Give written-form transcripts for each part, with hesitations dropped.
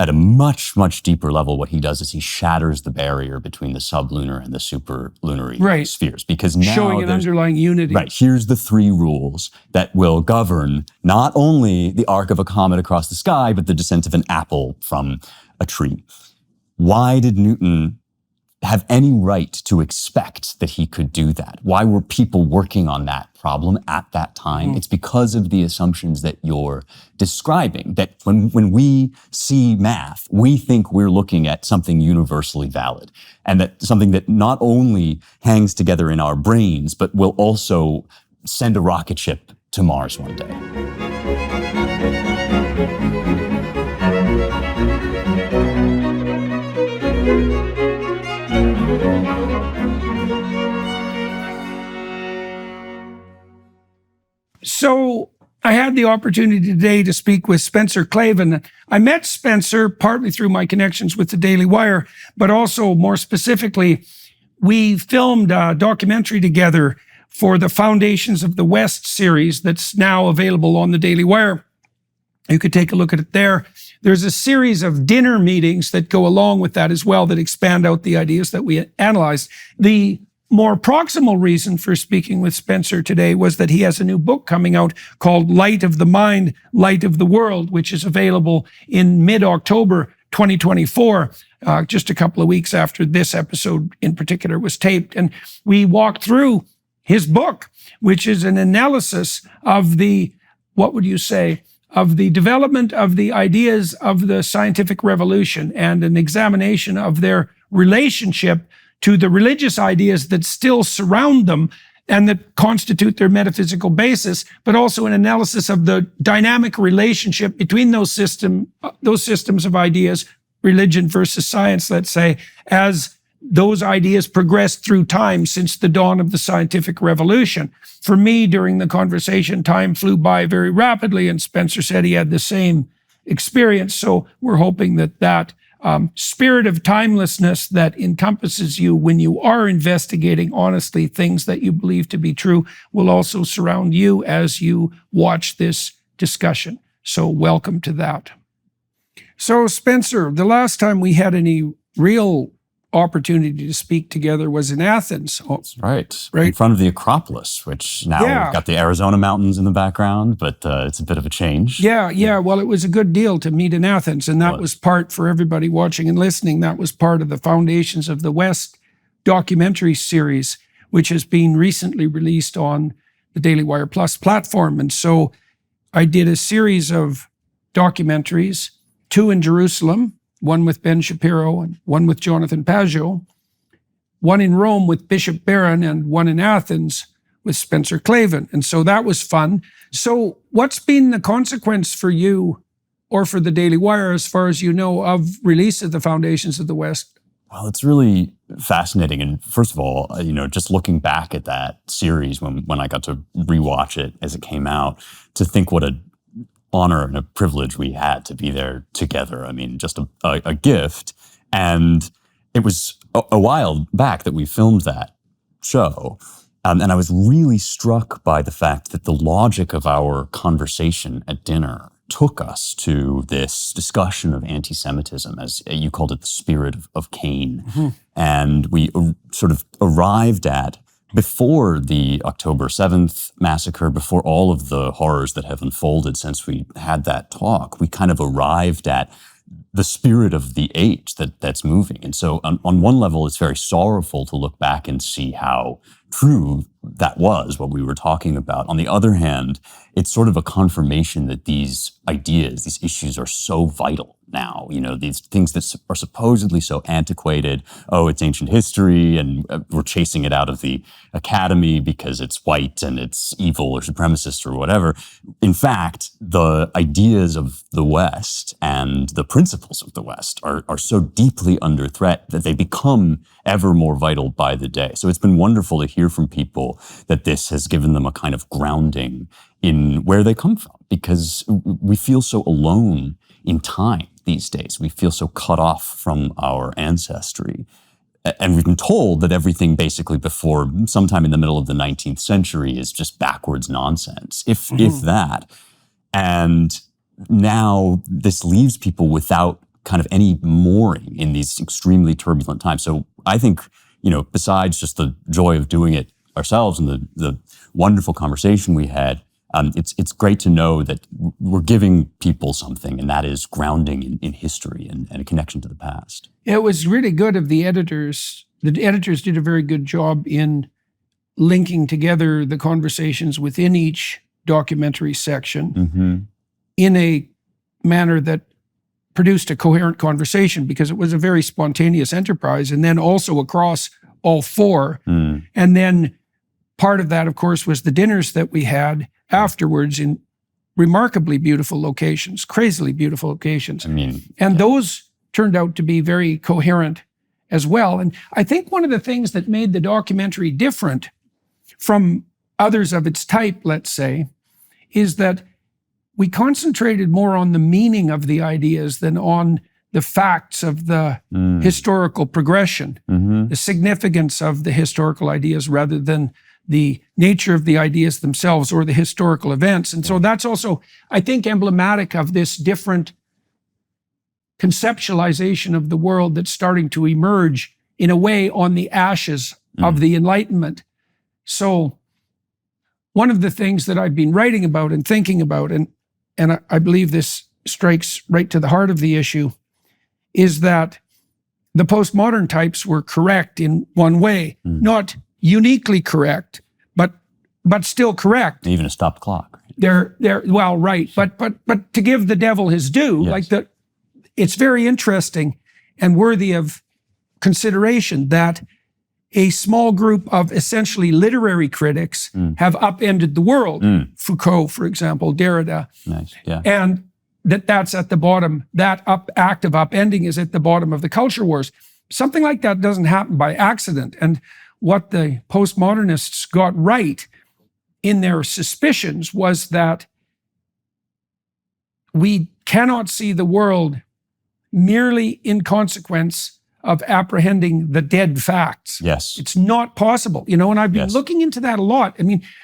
at a much, much deeper level, what he does is he shatters the barrier between the sublunar and the superlunary spheres. Because now showing an underlying unity. Right. Here's the 3 rules that will govern not only the arc of a comet across the sky, but the descent of an apple from a tree. Why did Newton have any right to expect that he could do that? Why were people working on that problem at that time? It's because of the assumptions that you're describing, that when we see math, we think we're looking at something universally valid, and that something that not only hangs together in our brains, but will also send a rocket ship to Mars one day. So I had the opportunity today to speak with Spencer Klavan. I met Spencer partly through my connections with the Daily Wire, but also more specifically, we filmed a documentary together for the Foundations of the West series that's now available on the Daily Wire. You could take a look at it there. There's a series of dinner meetings that go along with that as well that expand out the ideas that we analyzed. The more proximal reason for speaking with Spencer today was that he has a new book coming out called Light of the Mind, Light of the World, which is available in mid-October 2024, just a couple of weeks after this episode in particular was taped. And we walked through his book, which is an analysis of the, what would you say, of the development of the ideas of the scientific revolution and an examination of their relationship to the religious ideas that still surround them and that constitute their metaphysical basis, but also an analysis of the dynamic relationship between those systems of ideas, religion versus science, let's say, as those ideas progressed through time since the dawn of the scientific revolution. For me, during the conversation, time flew by very rapidly, and Spencer said he had the same experience. So we're hoping that that spirit of timelessness that encompasses you when you are investigating honestly things that you believe to be true will also surround you as you watch this discussion. So welcome to that. So Spencer, the last time we had any real opportunity to speak together was in Athens. That's right. In front of the Acropolis, which now we've got the Arizona mountains in the background, but it's a bit of a change. Yeah. Well, it was a good deal to meet in Athens, and that was part, for everybody watching and listening, that was part of the Foundations of the West documentary series, which has been recently released on the Daily Wire Plus platform. And so I did a series of documentaries, 2 in Jerusalem, one with Ben Shapiro and one with Jonathan Pageau, one in Rome with Bishop Barron, and one in Athens with Spencer Klavan. And so that was fun. So what's been the consequence for you or for the Daily Wire, as far as you know, of release of the Foundations of the West? Well, it's really fascinating. And first of all, just looking back at that series when I got to rewatch it as it came out, to think what a honor and a privilege we had to be there together. I mean, just a gift. And it was a while back that we filmed that show. And I was really struck by the fact that the logic of our conversation at dinner took us to this discussion of anti-Semitism, as you called it, the spirit of Cain. Mm-hmm. And we sort of arrived at, before the October 7th massacre, before all of the horrors that have unfolded since we had that talk, we kind of arrived at the spirit of the age that's moving. And so on one level, it's very sorrowful to look back and see how true that was, what we were talking about. On the other hand, it's sort of a confirmation that these ideas, these issues are so vital now. These things that are supposedly so antiquated. Oh, it's ancient history, and we're chasing it out of the academy because it's white and it's evil or supremacist or whatever. In fact, the ideas of the West and the principles of the West are so deeply under threat that they become ever more vital by the day. So it's been wonderful to hear from people that this has given them a kind of grounding in where they come from, because we feel so alone in time these days. We feel so cut off from our ancestry. And we've been told that everything basically before sometime in the middle of the 19th century is just backwards nonsense, if that. And now this leaves people without kind of any mooring in these extremely turbulent times. So I think, besides just the joy of doing it ourselves and the wonderful conversation we had, it's great to know that we're giving people something, and that is grounding in history and a connection to the past. It was really good of the editors. The editors did a very good job in linking together the conversations within each documentary section in a manner that produced a coherent conversation, because it was a very spontaneous enterprise, and then also across all four. And then part of that, of course, was the dinners that we had afterwards in remarkably beautiful locations, crazily beautiful locations. And those turned out to be very coherent as well. And I think one of the things that made the documentary different from others of its type, let's say, is that we concentrated more on the meaning of the ideas than on the facts of the historical progression, the significance of the historical ideas, rather than the nature of the ideas themselves or the historical events. And so that's also, I think, emblematic of this different conceptualization of the world that's starting to emerge in a way on the ashes of the Enlightenment. So one of the things that I've been writing about and thinking about, and I believe this strikes right to the heart of the issue, is that the postmodern types were correct in one way, not uniquely correct, but still correct. Even a stopped clock. They're well, right, but to give the devil his due, it's very interesting and worthy of consideration that a small group of essentially literary critics have upended the world. Foucault, for example, Derrida. Nice, yeah. And that's at the bottom, that act of upending is at the bottom of the culture wars. Something like that doesn't happen by accident. And what the postmodernists got right in their suspicions was that we cannot see the world merely in consequence of apprehending the dead facts. Yes. It's not possible, and I've been looking into that a lot.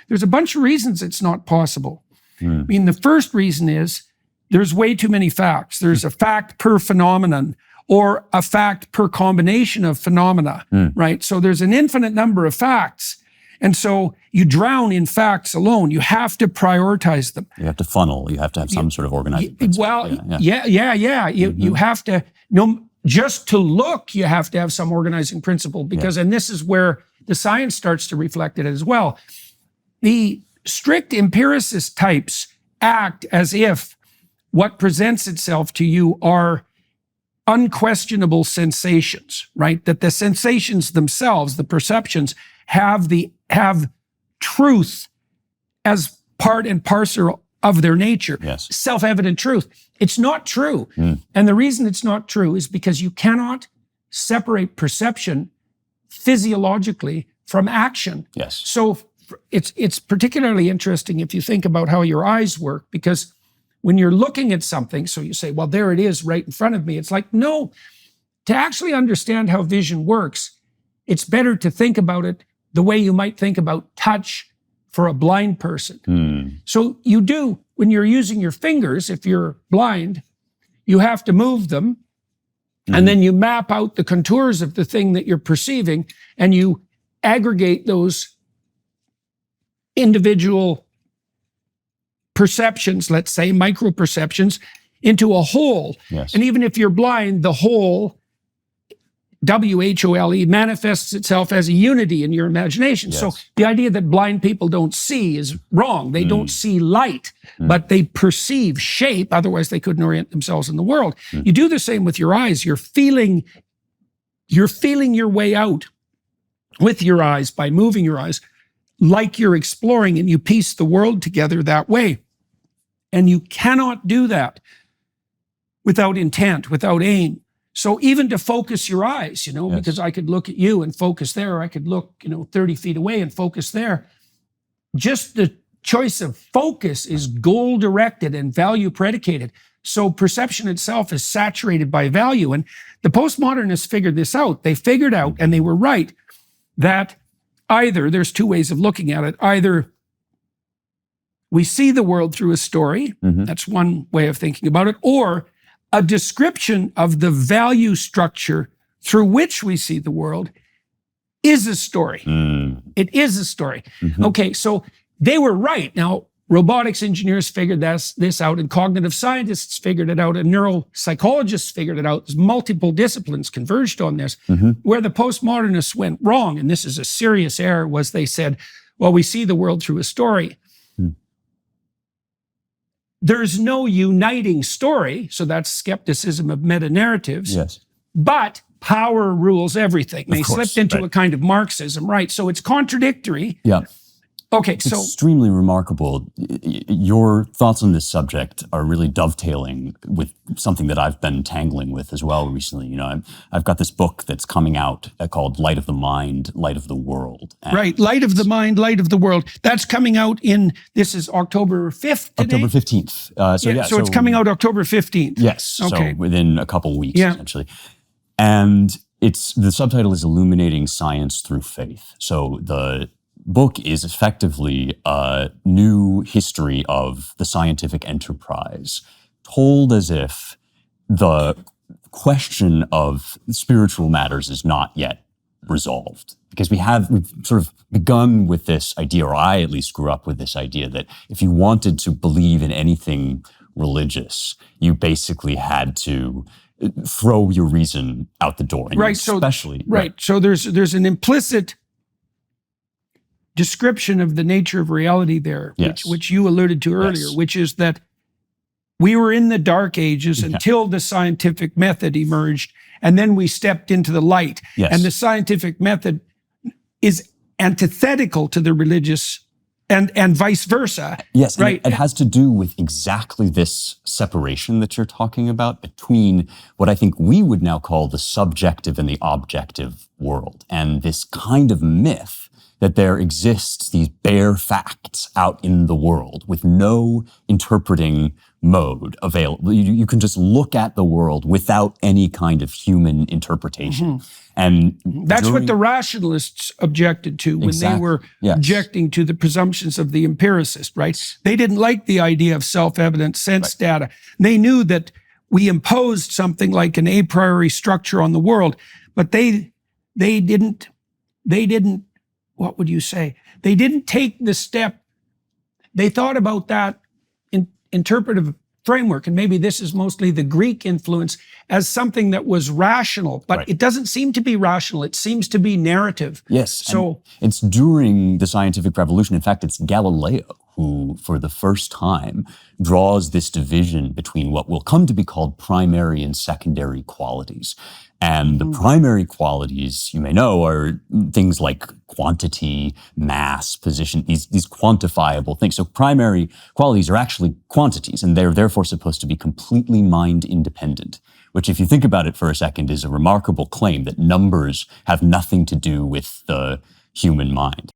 There's a bunch of reasons it's not possible. The first reason is there's way too many facts. There's a fact per phenomenon, or a fact per combination of phenomena, right? So there's an infinite number of facts. And so you drown in facts alone. You have to prioritize them. You have to funnel. You have to have some sort of organizing principle. Well, You have to, just to look, you have to have some organizing principle, because, and this is where the science starts to reflect it as well. The strict empiricist types act as if what presents itself to you are unquestionable sensations, right? That the sensations themselves, the perceptions, have truth as part and parcel of their nature. Yes. Self-evident truth. It's not true. And the reason it's not true is because you cannot separate perception physiologically from action. Yes. So it's particularly interesting if you think about how your eyes work, because when you're looking at something, so you say, well, there it is right in front of me. It's like, no, to actually understand how vision works, it's better to think about it the way you might think about touch for a blind person. So you do, when you're using your fingers, if you're blind, you have to move them, and then you map out the contours of the thing that you're perceiving, and you aggregate those individual perceptions, let's say micro-perceptions, into a whole. Yes. And even if you're blind, the whole, W-H-O-L-E, manifests itself as a unity in your imagination. Yes. So the idea that blind people don't see is wrong. They don't see light, but they perceive shape. Otherwise, they couldn't orient themselves in the world. You do the same with your eyes. You're feeling your way out with your eyes by moving your eyes, like you're exploring, and you piece the world together that way. And you cannot do that without intent, without aim. So even to focus your eyes, because I could look at you and focus there, or I could look, 30 feet away and focus there. Just the choice of focus is goal-directed and value-predicated. So perception itself is saturated by value. And the postmodernists figured this out. They figured out, and they were right, that either, there's two ways of looking at it, either we see the world through a story, that's one way of thinking about it, or a description of the value structure through which we see the world is a story. It is a story. Okay, so they were right. Now, robotics engineers figured this out, and cognitive scientists figured it out, and neuropsychologists figured it out. There's multiple disciplines converged on this. Where the postmodernists went wrong, and this is a serious error, was they said, well, we see the world through a story. There's no uniting story, so that's skepticism of meta-narratives. Yes. But power rules everything. They course, slipped into a kind of Marxism, right? So it's contradictory. Yeah. Okay, so extremely remarkable. Your thoughts on this subject are really dovetailing with something that I've been tangling with as well recently. You know, I've got this book that's coming out called Light of the Mind, Light of the World. Right, Light of the Mind, Light of the World. That's coming out this is October 5th today? October 15th. So it's coming out October 15th. Yes, okay. So within a couple weeks, essentially. And the subtitle is Illuminating Science Through Faith. So the book is effectively a new history of the scientific enterprise, told as if the question of spiritual matters is not yet resolved. Because we've sort of begun with this idea, or I at least grew up with this idea, that if you wanted to believe in anything religious, you basically had to throw your reason out the door. And especially, So there's an implicit description of the nature of reality there, which you alluded to earlier, which is that we were in the dark ages until the scientific method emerged, and then we stepped into the light. And the scientific method is antithetical to the religious and vice versa. Yes, right. It has to do with exactly this separation that you're talking about between what I think we would now call the subjective and the objective world, and this kind of myth that there exists these bare facts out in the world with no interpreting mode available. You can just look at the world without any kind of human interpretation. And that's what the rationalists objected to when they were objecting to the presumptions of the empiricist, right? They didn't like the idea of self-evident sense data. They knew that we imposed something like an a priori structure on the world, but they didn't, what would you say? They didn't take the step. They thought about that interpretive framework, and maybe this is mostly the Greek influence, as something that was rational, but it doesn't seem to be rational. It seems to be narrative. Yes. So it's during the scientific revolution. In fact, it's Galileo who, for the first time, draws this division between what will come to be called primary and secondary qualities. And the primary qualities, you may know, are things like quantity, mass, position, these quantifiable things. So primary qualities are actually quantities, and they're therefore supposed to be completely mind independent, which, if you think about it for a second, is a remarkable claim that numbers have nothing to do with the human mind.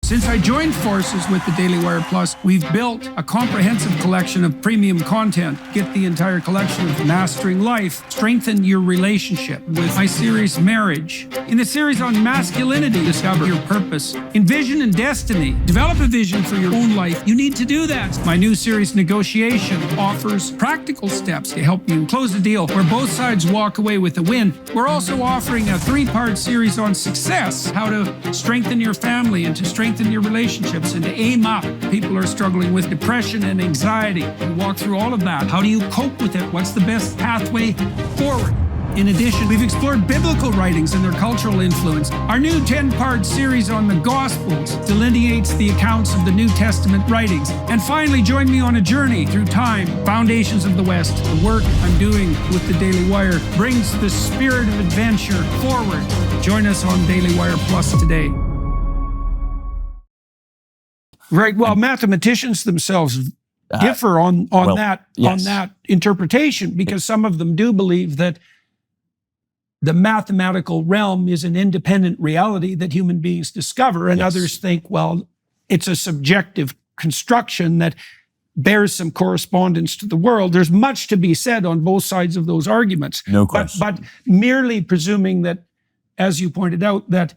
Since I joined forces with the Daily Wire Plus, we've built a comprehensive collection of premium content. Get the entire collection of Mastering Life, Strengthen Your Relationship, with my series Marriage. In the series on masculinity, discover your purpose. In Vision and Destiny, develop a vision for your own life. You need to do that. My new series Negotiation offers practical steps to help you close a deal where both sides walk away with a win. We're also offering a 3-part series on success, how to strengthen your family and to strengthen your relationships and to aim up. People are struggling with depression and anxiety. We walk through all of that. How do you cope with it? What's the best pathway forward? In addition, we've explored biblical writings and their cultural influence. Our new 10-part series on the Gospels delineates the accounts of the New Testament writings. And finally, join me on a journey through time, Foundations of the West. The work I'm doing with the Daily Wire brings the spirit of adventure forward. Join us on Daily Wire Plus today. Right. Well, mathematicians themselves differ on that interpretation, because some of them do believe that the mathematical realm is an independent reality that human beings discover, and others think, well, it's a subjective construction that bears some correspondence to the world. There's much to be said on both sides of those arguments. No question. But merely presuming that, as you pointed out, that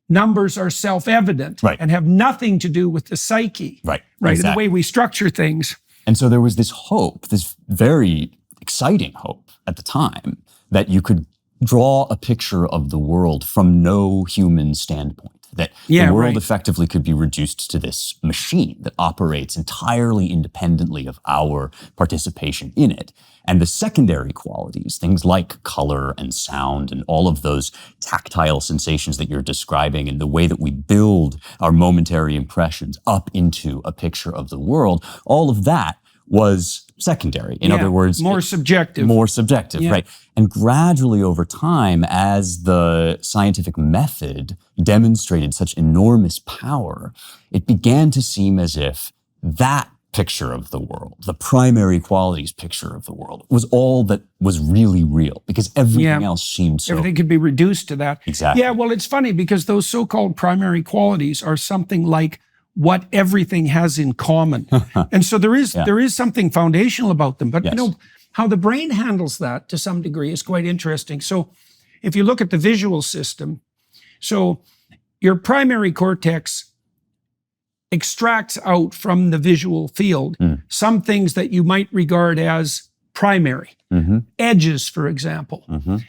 numbers are self-evident and have nothing to do with the psyche, right? Exactly. The way we structure things. And so there was this hope, this very exciting hope at the time that you could draw a picture of the world from no human standpoint. That the world effectively could be reduced to this machine that operates entirely independently of our participation in it. And the secondary qualities, things like color and sound and all of those tactile sensations that you're describing and the way that we build our momentary impressions up into a picture of the world, all of that was secondary. In other words, more subjective, right? And gradually over time, as the scientific method demonstrated such enormous power, it began to seem as if that picture of the world, the primary qualities picture of the world, was all that was really real, because everything else seemed so... Everything could be reduced to that. Exactly. Yeah, well, it's funny because those so-called primary qualities are something like what everything has in common. And so there is something foundational about them. But you know, how the brain handles that to some degree is quite interesting. So if you look at the visual system, so your primary cortex extracts out from the visual field some things that you might regard as primary. Edges, for example.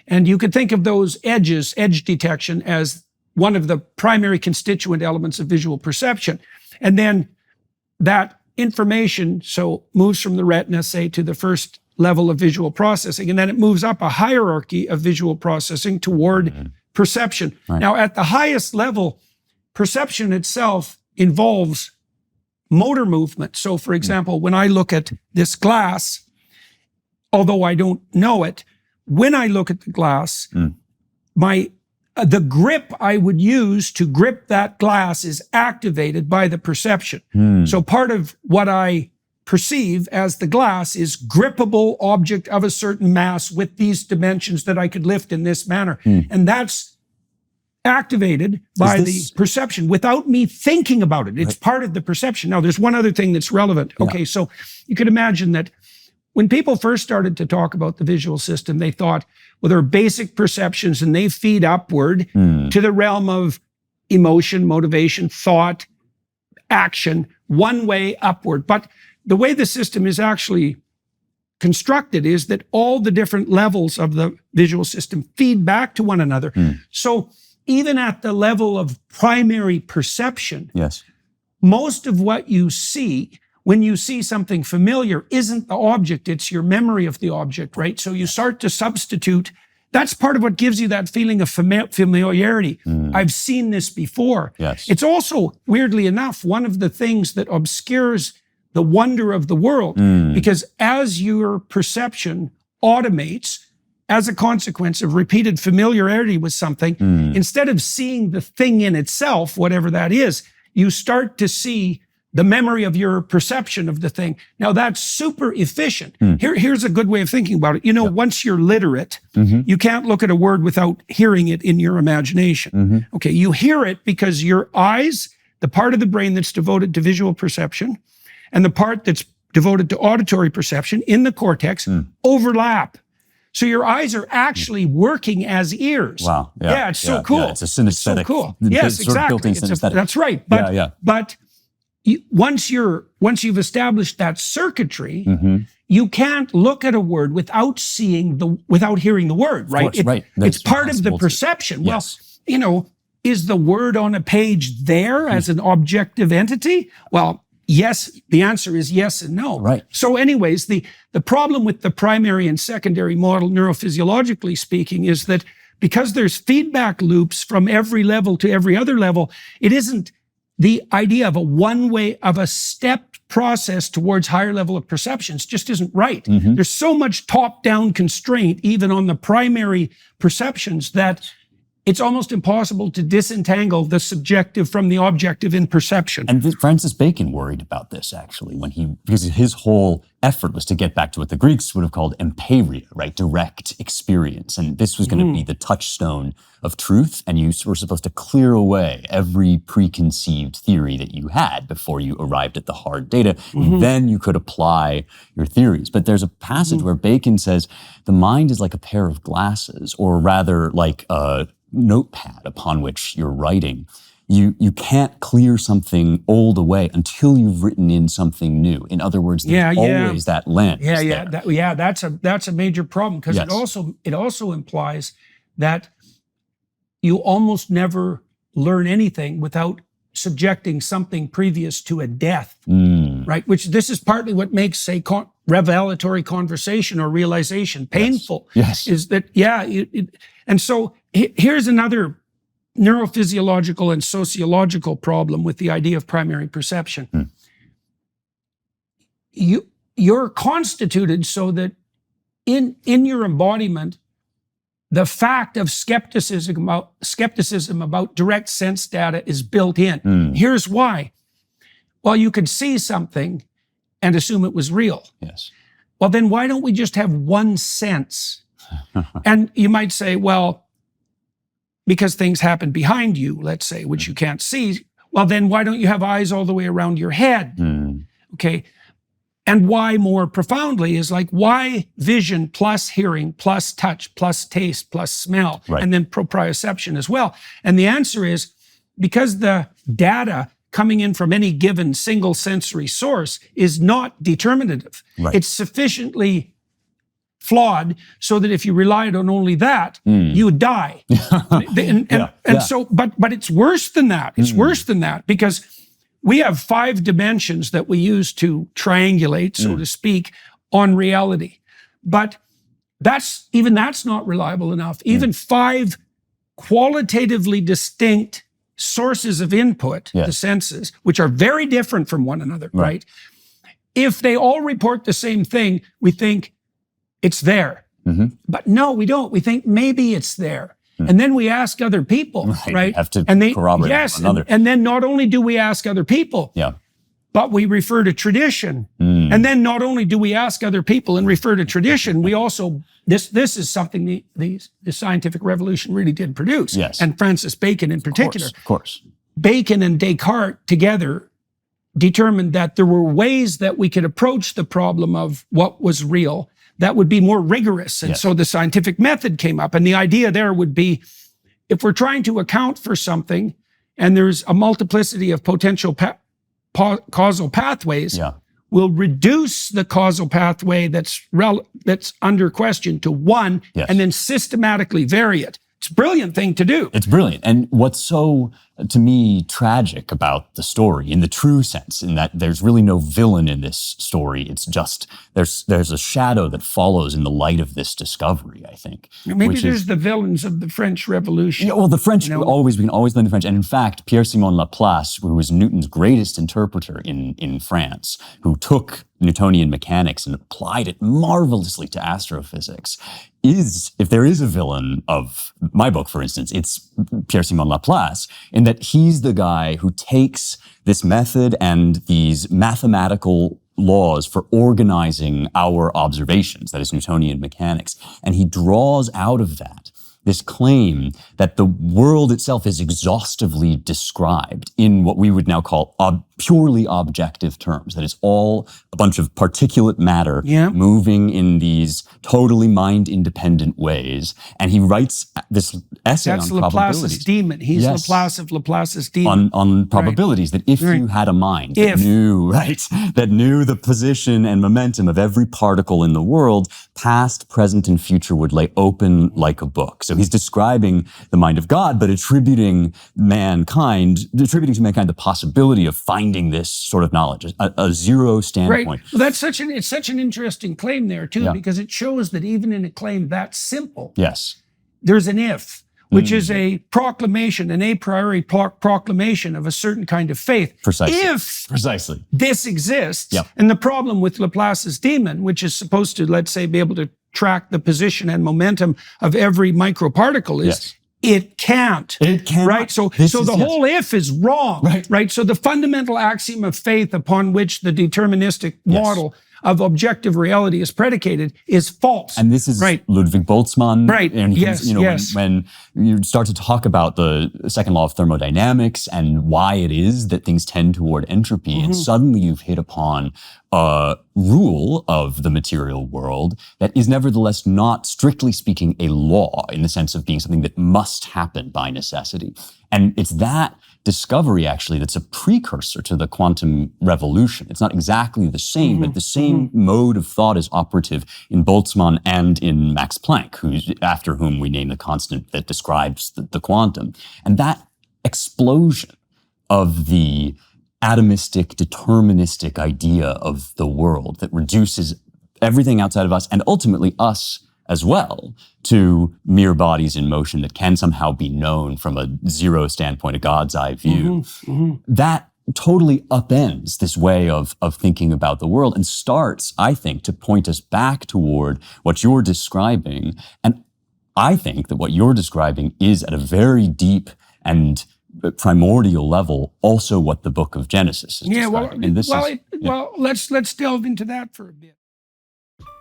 And you could think of those edges, edge detection, as one of the primary constituent elements of visual perception. And then that information moves from the retina, say, to the first level of visual processing, and then it moves up a hierarchy of visual processing toward perception. Now, at the highest level, perception itself involves motor movement. So, for example, when I look at this glass, although I don't know it, when I look at the glass, the grip I would use to grip that glass is activated by the perception. So part of what I perceive as the glass is grippable object of a certain mass with these dimensions that I could lift in this manner. And that's activated by the perception without me thinking about it. It's part of the perception. Now, there's one other thing that's relevant. Okay, so you could imagine that when people first started to talk about the visual system, they thought, well, there are basic perceptions and they feed upward to the realm of emotion, motivation, thought, action, one way upward. But the way the system is actually constructed is that all the different levels of the visual system feed back to one another. So even at the level of primary perception, most of what you see when you see something familiar isn't the object, it's your memory of the object, right? So you start to substitute. That's part of what gives you that feeling of familiarity. I've seen this before. It's also, weirdly enough, one of the things that obscures the wonder of the world, because as your perception automates as a consequence of repeated familiarity with something, instead of seeing the thing in itself, whatever that is, you start to see the memory of your perception of the thing. Now, that's super efficient. Here's a good way of thinking about it. You know, once you're literate, you can't look at a word without hearing it in your imagination. Okay, you hear it because your eyes, the part of the brain that's devoted to visual perception, and the part that's devoted to auditory perception in the cortex overlap. So your eyes are actually working as ears. Wow. Yeah, it's so cool. Yeah, it's a synesthetic. It's so cool. Yes, exactly. That's right. But but once you've established that circuitry, you can't look at a word without hearing the word, right? It's part of the perception. Well, you know, is the word on a page there as an objective entity? Well, yes, the answer is yes and no. Right. So anyways, the problem with the primary and secondary model, neurophysiologically speaking, is that because there's feedback loops from every level to every other level, it isn't the idea of a stepped process towards higher level of perceptions just isn't right. There's so much top-down constraint, even on the primary perceptions, that it's almost impossible to disentangle the subjective from the objective in perception. And Francis Bacon worried about this, actually, because his whole effort was to get back to what the Greeks would have called empyria, right? Direct experience. And this was going to be the touchstone of truth. And you were supposed to clear away every preconceived theory that you had before you arrived at the hard data. Then you could apply your theories. But there's a passage where Bacon says the mind is like a pair of glasses, or rather like a notepad upon which you're writing. you can't clear something old away until you've written in something new. In other words, there's always that lens. That's a major problem, because it also implies that you almost never learn anything without subjecting something previous to a death, right? Which this is partly what makes, say, revelatory conversation or realization painful. Yes. Is that, and so here's another neurophysiological and sociological problem with the idea of primary perception. You're constituted so that in your embodiment, the fact of skepticism about direct sense data is built in. Here's why. Well, you could see something and assume it was real. Yes. Well, then why don't we just have one sense? And you might say, well, because things happen behind you, let's say, which you can't see. Well, then why don't you have eyes all the way around your head? Okay. And why, more profoundly, is like, why vision plus hearing plus touch plus taste plus smell, and then proprioception as well? And the answer is because the data coming in from any given single sensory source is not determinative. It's sufficiently flawed so that if you relied on only that, you would die. So, but it's worse than that. It's worse than that, because we have 5 dimensions that we use to triangulate, so to speak, on reality. But that's not reliable enough. Even 5 qualitatively distinct sources of input, the senses, which are very different from one another, right? If they all report the same thing, we think it's there. But no, we don't. We think maybe it's there. And then we ask other people, right? You have to corroborate one another. And then not only do we ask other people, but we refer to tradition. And then not only do we ask other people and refer to tradition, we also, this is something the scientific revolution really did produce. And Francis Bacon in particular. Of course. Bacon and Descartes together determined that there were ways that we could approach the problem of what was real that would be more rigorous. And so the scientific method came up. And the idea there would be, if we're trying to account for something and there's a multiplicity of potential causal pathways, we'll reduce the causal pathway that's under question to one, and then systematically vary it. It's a brilliant thing to do. It's brilliant. And what's so, to me, tragic about the story, in the true sense, in that there's really no villain in this story. It's just, there's a shadow that follows in the light of this discovery, I think. Maybe there's the villains of the French Revolution. Well, the French, we can always blame the French. And in fact, Pierre-Simon Laplace, who was Newton's greatest interpreter in France, who took Newtonian mechanics and applied it marvelously to astrophysics, if there is a villain of my book, for instance, it's Pierre-Simon Laplace, in that he's the guy who takes this method and these mathematical laws for organizing our observations, that is Newtonian mechanics, and he draws out of that this claim that the world itself is exhaustively described in what we would now call purely objective terms. That is all a bunch of particulate matter moving in these totally mind-independent ways. And he writes this essay on probabilities. That's Laplace's demon. He's Laplace of Laplace's demon. On probabilities, that if you had a mind that knew the position and momentum of every particle in the world, past, present, and future would lay open like a book. So he's describing the mind of God, but attributing to mankind the possibility of finding this sort of knowledge, a zero standpoint. Right. Well, it's such an interesting claim there too, because it shows that even in a claim that simple, there's an if, which is a proclamation, an a priori proclamation of a certain kind of faith. Precisely. This exists, and the problem with Laplace's demon, which is supposed to, let's say, be able to track the position and momentum of every microparticle, is it can't. It can't. Right? So the whole if is wrong. Right? So the fundamental axiom of faith upon which the deterministic model of objective reality is predicated is false. And this is Ludwig Boltzmann. Right. And when you start to talk about the second law of thermodynamics and why it is that things tend toward entropy, and suddenly you've hit upon rule of the material world that is nevertheless not, strictly speaking, a law in the sense of being something that must happen by necessity. And it's that discovery, actually, that's a precursor to the quantum revolution. It's not exactly the same, but the same mode of thought is operative in Boltzmann and in Max Planck, after whom we name the constant that describes the quantum. And that explosion of the atomistic, deterministic idea of the world that reduces everything outside of us, and ultimately us as well, to mere bodies in motion that can somehow be known from a zero standpoint, a God's eye view. That totally upends this way of thinking about the world and starts, I think, to point us back toward what you're describing. And I think that what you're describing is at a very deep and primordial level also what the book of Genesis is describing. Let's delve into that for a bit.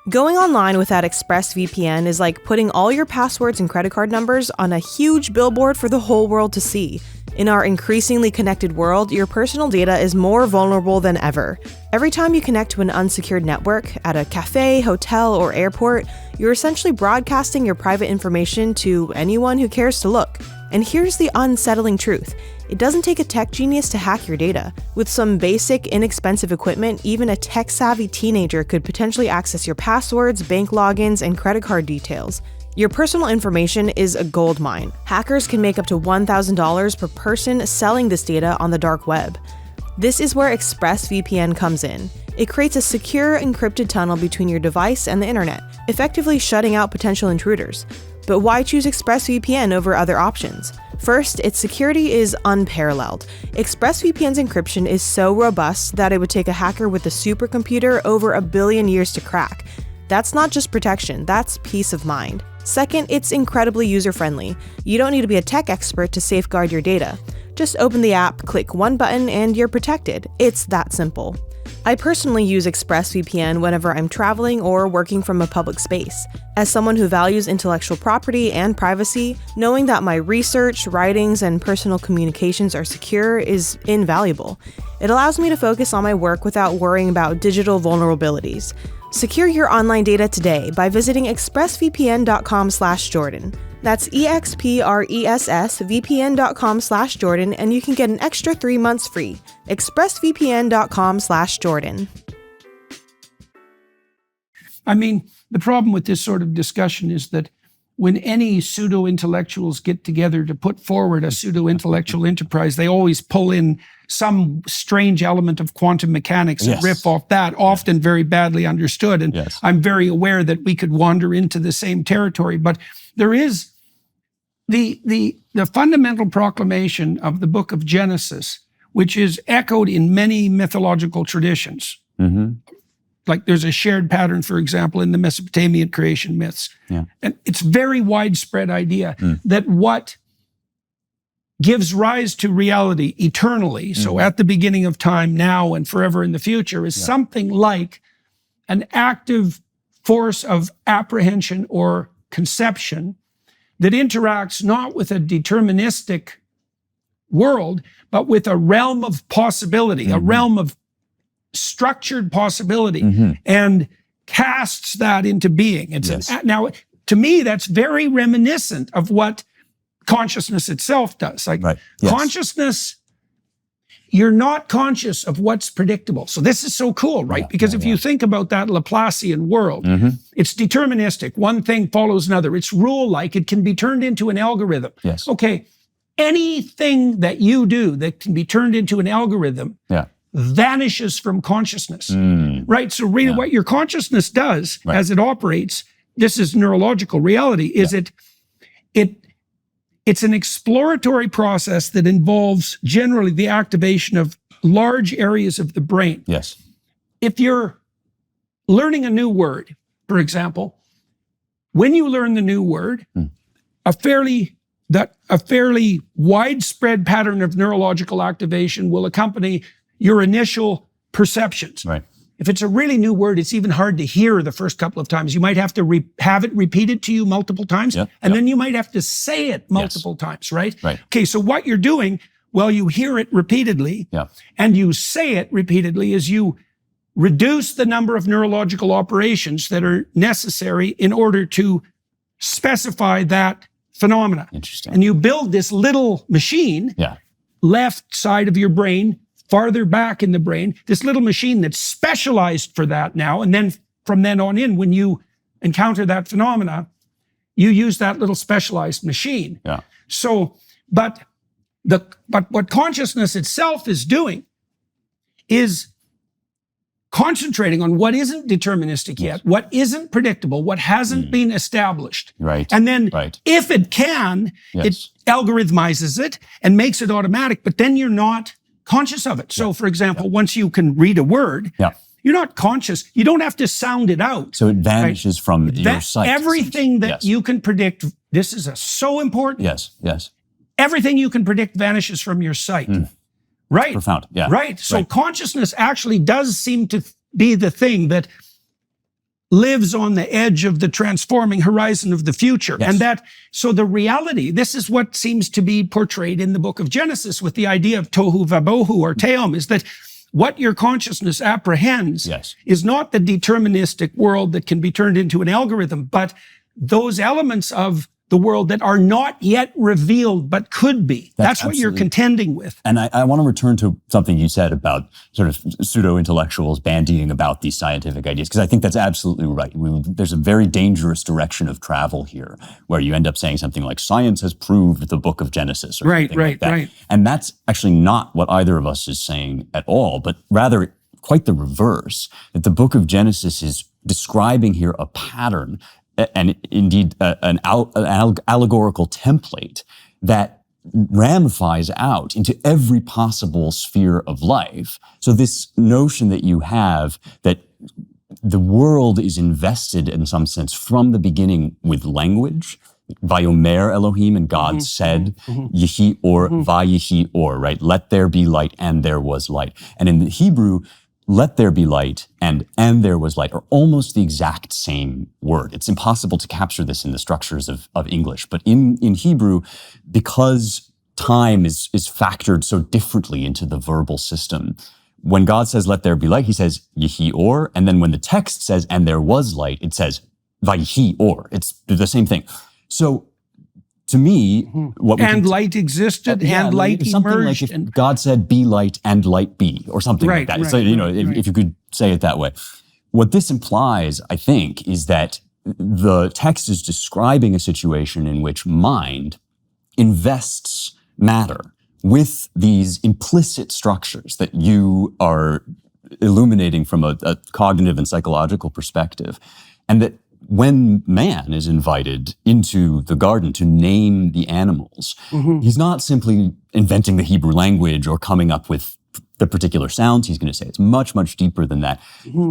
Going online without ExpressVPN is like putting all your passwords and credit card numbers on a huge billboard for the whole world to see. In our increasingly connected world, your personal data is more vulnerable than ever. Every time you connect to an unsecured network at a cafe, hotel, or airport, you're essentially broadcasting your private information to anyone who cares to look. And here's the unsettling truth. It doesn't take a tech genius to hack your data. With some basic, inexpensive equipment, even a tech-savvy teenager could potentially access your passwords, bank logins, and credit card details. Your personal information is a gold mine. Hackers can make up to $1,000 per person selling this data on the dark web. This is where ExpressVPN comes in. It creates a secure, encrypted tunnel between your device and the internet, effectively shutting out potential intruders. But why choose ExpressVPN over other options? First, its security is unparalleled. ExpressVPN's encryption is so robust that it would take a hacker with a supercomputer over 1 billion years to crack. That's not just protection, that's peace of mind. Second, it's incredibly user-friendly. You don't need to be a tech expert to safeguard your data. Just open the app, click one button, and you're protected. It's that simple. I personally use ExpressVPN whenever I'm traveling or working from a public space. As someone who values intellectual property and privacy, knowing that my research, writings, and personal communications are secure is invaluable. It allows me to focus on my work without worrying about digital vulnerabilities. Secure your online data today by visiting expressvpn.com/Jordan. That's expressvpn.com/Jordan, and you can get an extra 3 months free. expressvpn.com/Jordan. I mean, the problem with this sort of discussion is that when any pseudo-intellectuals get together to put forward a pseudo-intellectual enterprise, they always pull in some strange element of quantum mechanics and riff off that, often very badly understood. And I'm very aware that we could wander into the same territory, but there is the fundamental proclamation of the book of Genesis, which is echoed in many mythological traditions. Like there's a shared pattern, for example, in the Mesopotamian creation myths. And it's a very widespread idea that what gives rise to reality eternally, so at the beginning of time, now and forever in the future, is something like an active force of apprehension or conception that interacts not with a deterministic world, but with a realm of possibility, a realm of structured possibility, and casts that into being. Now, to me, that's very reminiscent of what consciousness itself does. Consciousness, you're not conscious of what's predictable. So this is so cool, right? Because if you think about that Laplacian world, it's deterministic. One thing follows another. It's rule-like. It can be turned into an algorithm. Okay, anything that you do that can be turned into an algorithm vanishes from consciousness, right? So really what your consciousness does as it operates, this is neurological reality, is it's an exploratory process that involves generally the activation of large areas of the brain. If you're learning a new word, for example, when you learn the new word, a fairly widespread pattern of neurological activation will accompany your initial perceptions. If it's a really new word, it's even hard to hear the first couple of times. You might have to have it repeated to you multiple times, and then you might have to say it multiple times, right? Okay, so what you're doing, well, you hear it repeatedly, and you say it repeatedly, is you reduce the number of neurological operations that are necessary in order to specify that phenomena. Interesting. And you build this little machine, left side of your brain, farther back in the brain, this little machine that's specialized for that now. And then from then on in, when you encounter that phenomena, you use that little specialized machine. Yeah. So, but what consciousness itself is doing is concentrating on what isn't deterministic yet, what isn't predictable, what hasn't been established. Right. And then if it can, it algorithmizes it and makes it automatic, but then you're not conscious of it. So for example, once you can read a word, you're not conscious. You don't have to sound it out. So it vanishes from your sight. Everything that you can predict, this is so important. Yes. Everything you can predict vanishes from your sight. Right. Profound. Yeah. Right. So consciousness actually does seem to be the thing that lives on the edge of the transforming horizon of the future. And so the reality, this is what seems to be portrayed in the book of Genesis with the idea of tohu vabohu or teom, is that what your consciousness apprehends is not the deterministic world that can be turned into an algorithm, but those elements of the world that are not yet revealed, but could be. That's what you're contending with. And I want to return to something you said about sort of pseudo-intellectuals bandying about these scientific ideas, because I think that's absolutely right. There's a very dangerous direction of travel here, where you end up saying something like, science has proved the book of Genesis, or something like that. And that's actually not what either of us is saying at all, but rather quite the reverse, that the book of Genesis is describing here a pattern and indeed an allegorical template that ramifies out into every possible sphere of life. So this notion that you have that the world is invested in some sense from the beginning with language, Vayomer Elohim, and God said, Yehi or, Vayehi or, right? Let there be light, and there was light. And in the Hebrew, let there be light and there was light are almost the exact same word. It's impossible to capture this in the structures of English, but in Hebrew, because time is factored so differently into the verbal system, when God says, let there be light, he says, Yehi or, and then when the text says, and there was light, it says, Vayehi or. It's the same thing. So to me, light existed and light emerged. Like if God said, be light and light be, or something like that. So, if you could say it that way. What this implies, I think, is that the text is describing a situation in which mind invests matter with these implicit structures that you are illuminating from a cognitive and psychological perspective. And that when man is invited into the garden to name the animals, he's not simply inventing the Hebrew language or coming up with the particular sounds he's going to say. It's much, much deeper than that.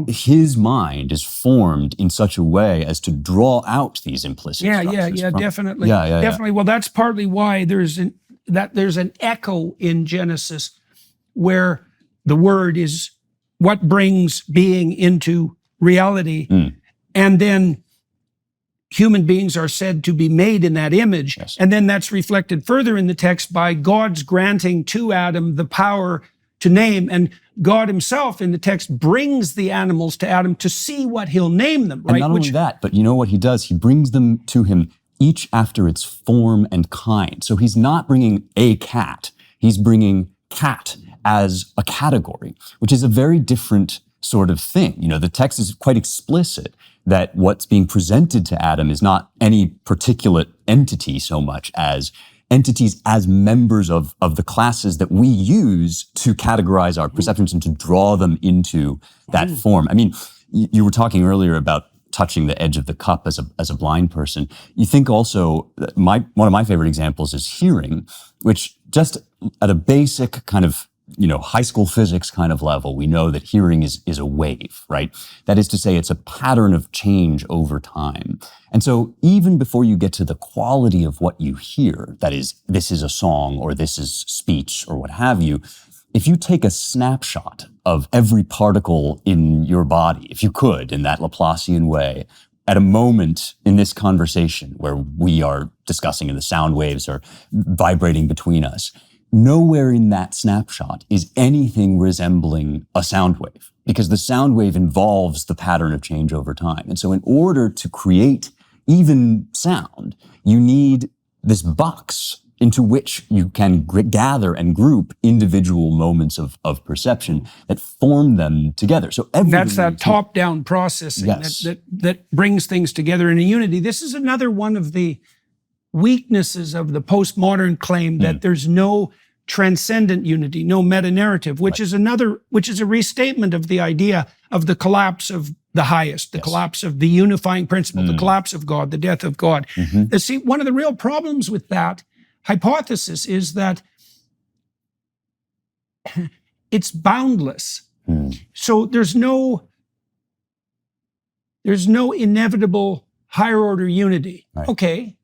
His mind is formed in such a way as to draw out these implicit structures. Definitely. Definitely. Well, that's partly why there's an echo in Genesis where the word is what brings being into reality. And then human beings are said to be made in that image. And then that's reflected further in the text by God's granting to Adam the power to name. And God himself in the text brings the animals to Adam to see what he'll name them. Right? And not only that, but you know what he does? He brings them to him each after its form and kind. So he's not bringing a cat. He's bringing cat as a category, which is a very different sort of thing. The text is quite explicit that what's being presented to Adam is not any particulate entity so much as entities as members of the classes that we use to categorize our perceptions and to draw them into that form. I mean, you were talking earlier about touching the edge of the cup as a blind person. You think also that one of my favorite examples is hearing, which just at a basic kind of high school physics kind of level, we know that hearing is a wave, right? That is to say, it's a pattern of change over time. And so even before you get to the quality of what you hear, that is, this is a song or this is speech or what have you, if you take a snapshot of every particle in your body, if you could, in that Laplacian way, at a moment in this conversation where we are discussing and the sound waves are vibrating between us, nowhere in that snapshot is anything resembling a sound wave. because the sound wave involves the pattern of change over time. And so in order to create even sound, you need this box into which you can gather and group individual moments of perception that form them together. So that's that top-down processing that brings things together in a unity. This is another one of the weaknesses of the postmodern claim that there's no transcendent unity, no meta-narrative, which is a restatement of the idea of the collapse of the highest, the collapse of the unifying principle, the collapse of God, the death of God. See, one of the real problems with that hypothesis is that it's boundless. So there's no inevitable higher order unity. Right. Okay.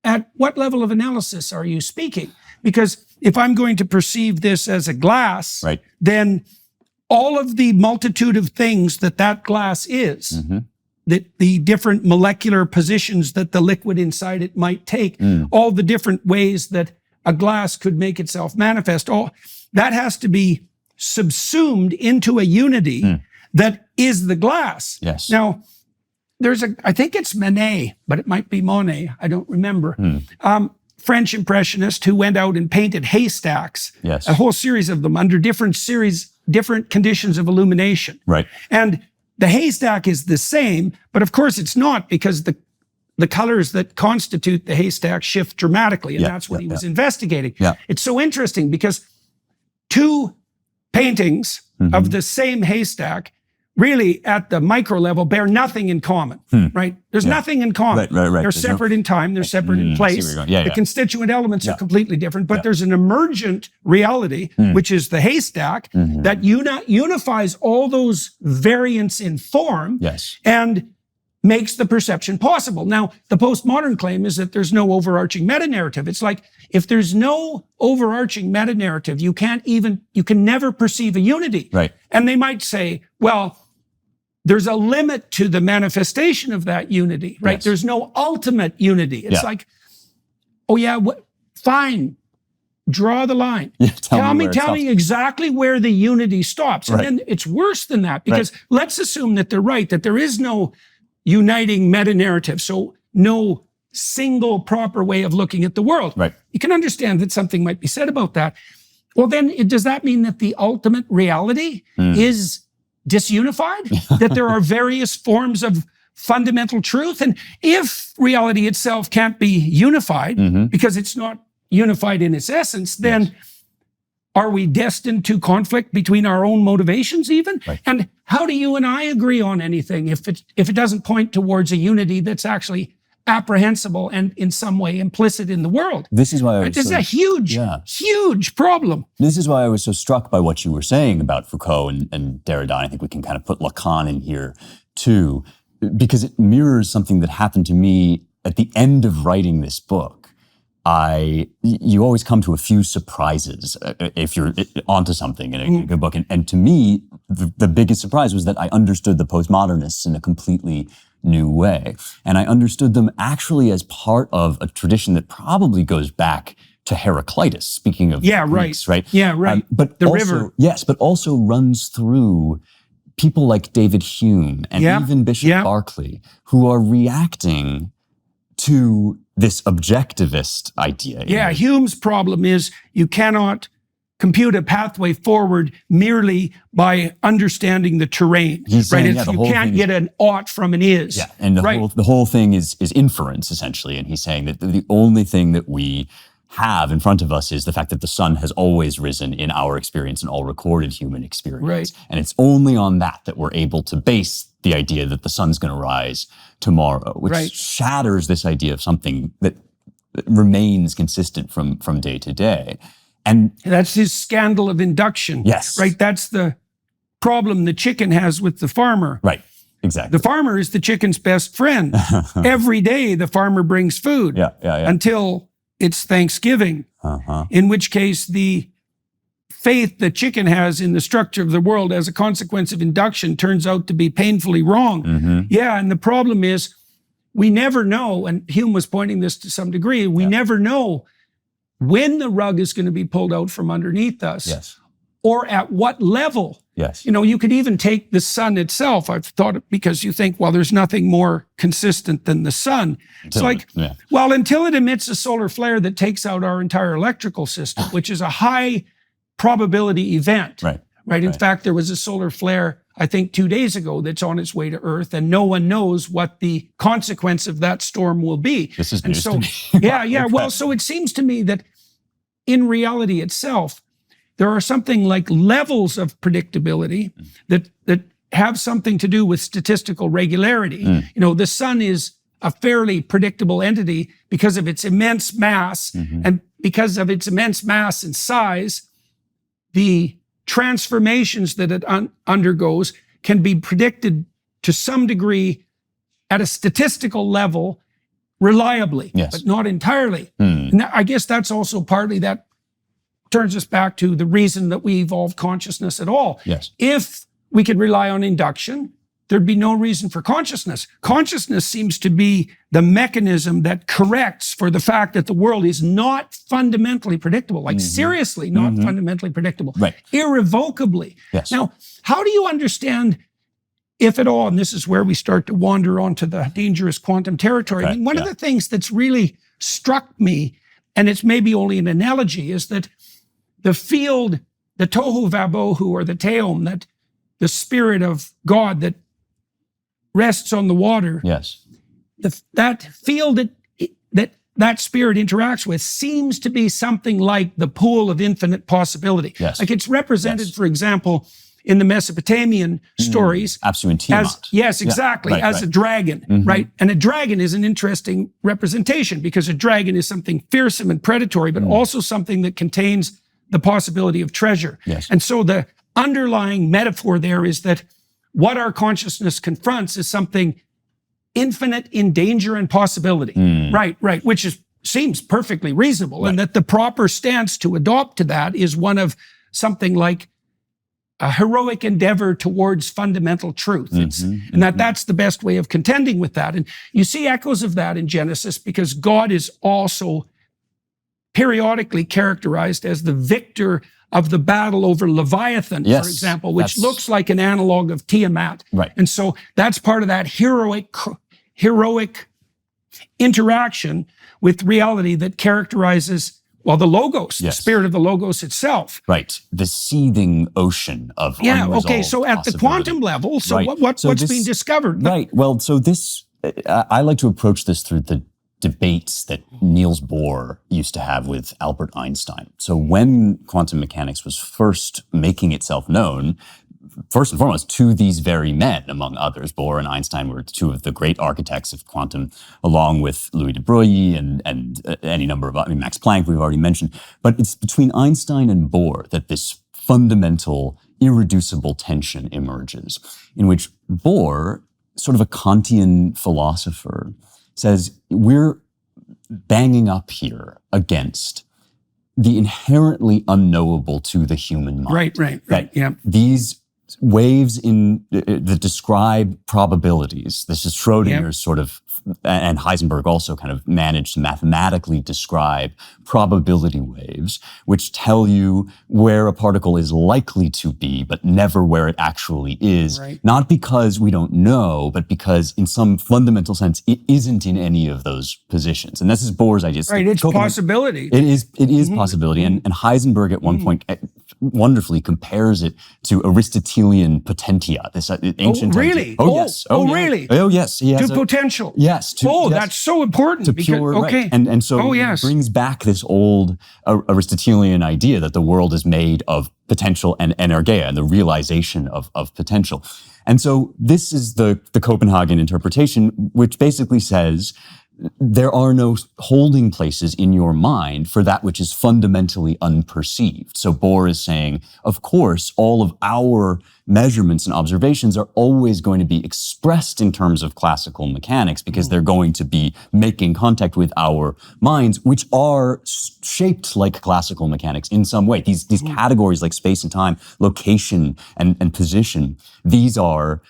At what level of analysis are you speaking? Because if I'm going to perceive this as a glass, then all of the multitude of things that glass is, that the different molecular positions that the liquid inside it might take, all the different ways that a glass could make itself manifest, all that has to be subsumed into a unity that is the glass. Yes. Now, I think it's Monet, but it might be Monet, I don't remember. French impressionist who went out and painted haystacks, a whole series of them under different conditions of illumination. Right. And the haystack is the same, but of course it's not, because the colors that constitute the haystack shift dramatically, and that's what he was investigating. It's so interesting because two paintings of the same haystack really at the micro level bear nothing in common, right? There's nothing in common. Right. They're separate in time, they're separate in place. The constituent elements are completely different, but there's an emergent reality, which is the haystack, that unifies all those variants in form and makes the perception possible. Now, the postmodern claim is that there's no overarching meta-narrative. It's like, if there's no overarching meta-narrative, you can never perceive a unity. Right. And they might say, well, there's a limit to the manifestation of that unity, right? There's no ultimate unity. It's like, oh yeah, fine, draw the line. Tell me exactly where the unity stops. And then it's worse than that, because let's assume that they're right, that there is no uniting meta-narrative, so no single proper way of looking at the world. Right. You can understand that something might be said about that. Well, then does that mean that the ultimate reality is disunified? That there are various forms of fundamental truth? And if reality itself can't be unified, because it's not unified in its essence, then are we destined to conflict between our own motivations even? And how do you and I agree on anything if it doesn't point towards a unity that's actually apprehensible and in some way implicit in the world? This is why this is a huge problem. This is why I was so struck by what you were saying about Foucault and Derrida. I think we can kind of put Lacan in here too, because it mirrors something that happened to me at the end of writing this book. You always come to a few surprises if you're onto something in a good book. And to me, the biggest surprise was that I understood the postmodernists in a completely new way. And I understood them actually as part of a tradition that probably goes back to Heraclitus, speaking of Greeks, right? Yeah, right. But the also, river. Yes, but also runs through people like David Hume and even Bishop Berkeley, who are reacting to this objectivist idea. Hume's problem is you cannot compute a pathway forward merely by understanding the terrain. He's saying, you can't get an ought from an is. Yeah, and the whole thing is inference, essentially. And he's saying that the only thing that we have in front of us is the fact that the sun has always risen in our experience and all recorded human experience. Right. And it's only on that we're able to base the idea that the sun's going to rise tomorrow, which shatters this idea of something that remains consistent from day to day. And that's his scandal of induction. Yes. Right. That's the problem the chicken has with the farmer. Right. Exactly. The farmer is the chicken's best friend. Every day the farmer brings food until it's Thanksgiving, in which case the faith the chicken has in the structure of the world as a consequence of induction turns out to be painfully wrong. And the problem is we never know, and Hume was pointing this to some degree, we never know when the rug is going to be pulled out from underneath us or at what level Yes. You know, you could even take the sun itself. I've thought it because you think, well, there's nothing more consistent than the sun. It's like, well, until it emits a solar flare that takes out our entire electrical system, which is a high probability event. Right. In fact, there was a solar flare, I think 2 days ago, that's on its way to Earth, and no one knows what the consequence of that storm will be. This is news so, to me. yeah. Well, so it seems to me that in reality itself, there are something like levels of predictability that have something to do with statistical regularity. You know, the sun is a fairly predictable entity because of its immense mass, and because of its immense mass and size, the transformations that it undergoes can be predicted to some degree at a statistical level reliably, but not entirely. And I guess that's also partly that turns us back to the reason that we evolved consciousness at all. If we could rely on induction, there'd be no reason for consciousness. Consciousness seems to be the mechanism that corrects for the fact that the world is not fundamentally predictable, like seriously not fundamentally predictable, irrevocably. Now, how do you understand, if at all, and this is where we start to wander onto the dangerous quantum territory. I mean, one of the things that's really struck me, and it's maybe only an analogy, is that the field, the tohu vabohu, or the teom, that the spirit of God that rests on the water, that field that spirit interacts with seems to be something like the pool of infinite possibility. Like it's represented, for example, in the Mesopotamian stories. As a dragon, right? And a dragon is an interesting representation because a dragon is something fearsome and predatory, but also something that contains the possibility of treasure. And so the underlying metaphor there is that what our consciousness confronts is something infinite in danger and possibility. Which seems perfectly reasonable. And that the proper stance to adopt to that is one of something like a heroic endeavor towards fundamental truth. And that's the best way of contending with that. And you see echoes of that in Genesis because God is also periodically characterized as the victor of the battle over Leviathan, for example, which looks like an analog of Tiamat. And so that's part of that heroic interaction with reality that characterizes, well, the Logos, the spirit of the Logos itself. The seething ocean of unresolved so at the quantum level, what's being discovered? Well, so this, I like to approach this through the debates that Niels Bohr used to have with Albert Einstein. So when quantum mechanics was first making itself known, first and foremost, to these very men, among others, Bohr and Einstein were two of the great architects of quantum, along with Louis de Broglie and any number of, Max Planck, we've already mentioned. But it's between Einstein and Bohr that this fundamental, irreducible tension emerges, in which Bohr, sort of a Kantian philosopher, says we're banging up here against the inherently unknowable to the human mind. These waves that describe probabilities, this is Schrodinger's sort of, and Heisenberg also kind of managed to mathematically describe probability waves, which tell you where a particle is likely to be, but never where it actually is. Not because we don't know, but because in some fundamental sense, it isn't in any of those positions. And this is Bohr's idea. It's possibility. It is possibility. And Heisenberg at one point wonderfully compares it to Aristotelian potentia, this ancient really? Really? Oh, yes. He has to potential. Yes. That's so important. To pure, And so it brings back this old Aristotelian idea that the world is made of potential and energeia, and the realization of potential. And so this is the Copenhagen interpretation, which basically says there are no holding places in your mind for that which is fundamentally unperceived. So Bohr is saying, of course, all of our measurements and observations are always going to be expressed in terms of classical mechanics because they're going to be making contact with our minds, which are shaped like classical mechanics in some way. These categories like space and time, location and position, these are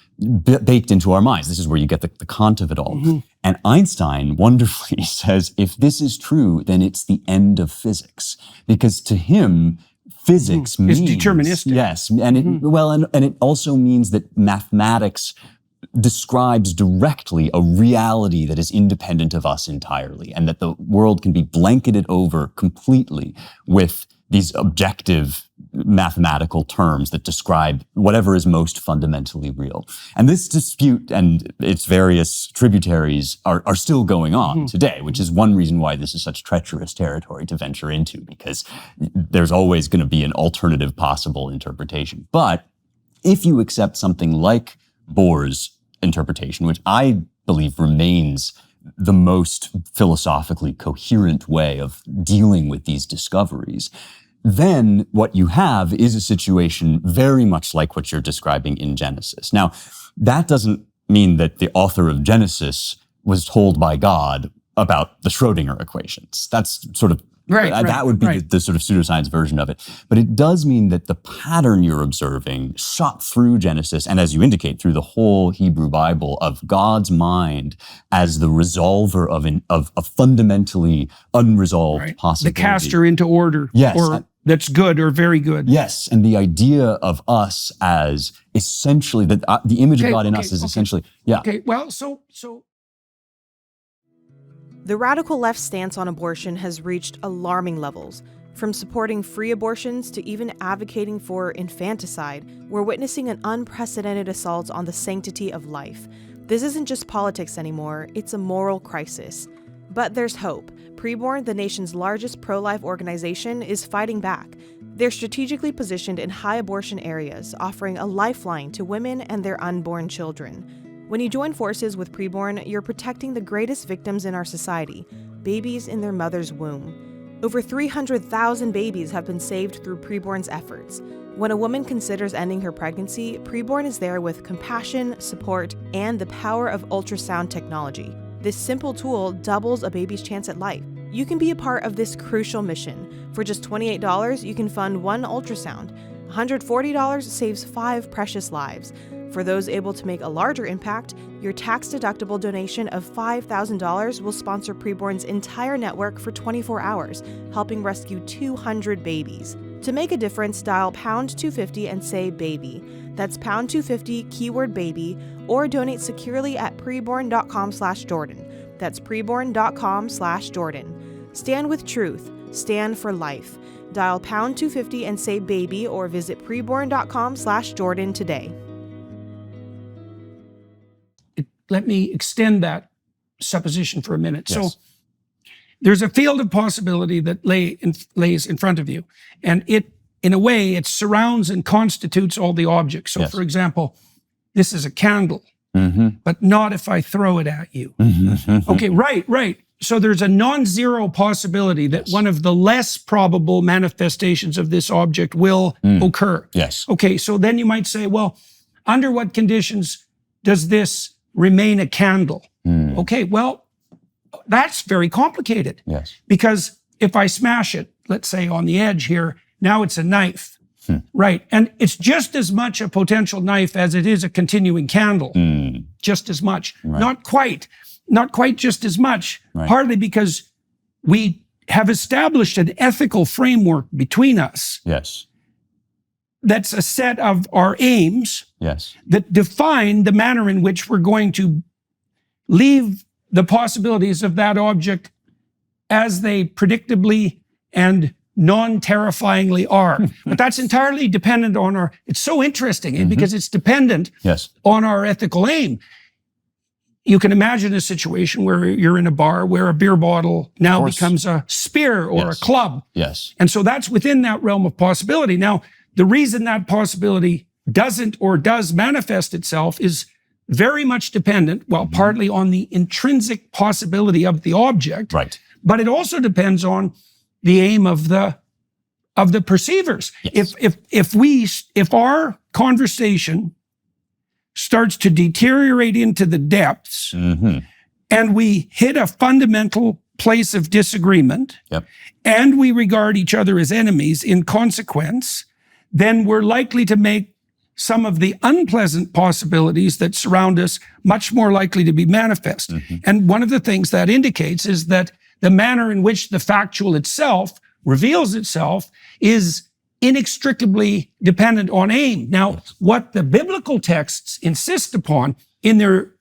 baked into our minds. This is where you get the Kant of it all. And Einstein wonderfully says, if this is true, then it's the end of physics. Because to him, physics means... Is deterministic. Yes. And it also means that mathematics describes directly a reality that is independent of us entirely, and that the world can be blanketed over completely with these objective mathematical terms that describe whatever is most fundamentally real. And this dispute and its various tributaries are still going on today, which is one reason why this is such treacherous territory to venture into, because there's always going to be an alternative possible interpretation. But if you accept something like Bohr's interpretation, which I believe remains the most philosophically coherent way of dealing with these discoveries, then what you have is a situation very much like what you're describing in Genesis. Now, that doesn't mean that the author of Genesis was told by God about the Schrödinger equations. That's sort of, that would be the sort of pseudoscience version of it. But it does mean that the pattern you're observing shot through Genesis, and as you indicate, through the whole Hebrew Bible, of God's mind as the resolver of a fundamentally unresolved possibility. The caster into order. Yes. Or that's good or very good. Yes, and the idea of us as essentially, the image of God in us is essentially, Okay, well, so... The radical left's stance on abortion has reached alarming levels. From supporting free abortions to even advocating for infanticide, we're witnessing an unprecedented assault on the sanctity of life. This isn't just politics anymore, it's a moral crisis. But there's hope. Preborn, the nation's largest pro-life organization, is fighting back. They're strategically positioned in high abortion areas, offering a lifeline to women and their unborn children. When you join forces with Preborn, you're protecting the greatest victims in our society, babies in their mother's womb. Over 300,000 babies have been saved through Preborn's efforts. When a woman considers ending her pregnancy, Preborn is there with compassion, support, and the power of ultrasound technology. This simple tool doubles a baby's chance at life. You can be a part of this crucial mission. For just $28, you can fund one ultrasound. $140 saves 5 precious lives. For those able to make a larger impact, your tax-deductible donation of $5,000 will sponsor Preborn's entire network for 24 hours, helping rescue 200 babies. To make a difference, dial pound 250 and say baby. That's pound 250 keyword baby, or donate securely at preborn.com/Jordan. That's preborn.com/Jordan. Stand with truth. Stand for life. Dial pound 250 and say baby, or visit preborn.com/Jordan today. Let me extend that supposition for a minute. Yes. So there's a field of possibility that lays in front of you. And it, in a way, it surrounds and constitutes all the objects. So, Yes. for example, this is a candle, but not if I throw it at you. Okay, right. So there's a non-zero possibility that one of the less probable manifestations of this object will occur. Yes. Okay, so then you might say, well, under what conditions does this remain a candle? Okay, well, that's very complicated. Yes. Because if I smash it, let's say on the edge here, now it's a knife. Right. And it's just as much a potential knife as it is a continuing candle. Just as much. Right. Not quite just as much. Right. Partly because we have established an ethical framework between us. Yes. That's a set of our aims. Yes. That define the manner in which we're going to leave the possibilities of that object as they predictably and non-terrifyingly are. But that's entirely dependent on it's so interesting because it's dependent on our ethical aim. You can imagine a situation where you're in a bar where a beer bottle now becomes a spear or a club. Yes. And so that's within that realm of possibility. Now, the reason that possibility doesn't or does manifest itself is very much dependent, partly on the intrinsic possibility of the object, right? But it also depends on the aim of the perceivers. Yes. If our conversation starts to deteriorate into the depths, and we hit a fundamental place of disagreement, and we regard each other as enemies in consequence, then we're likely to make some of the unpleasant possibilities that surround us much more likely to be manifest. And one of the things that indicates is that the manner in which the factual itself reveals itself is inextricably dependent on aim. Now, what the biblical texts insist upon in their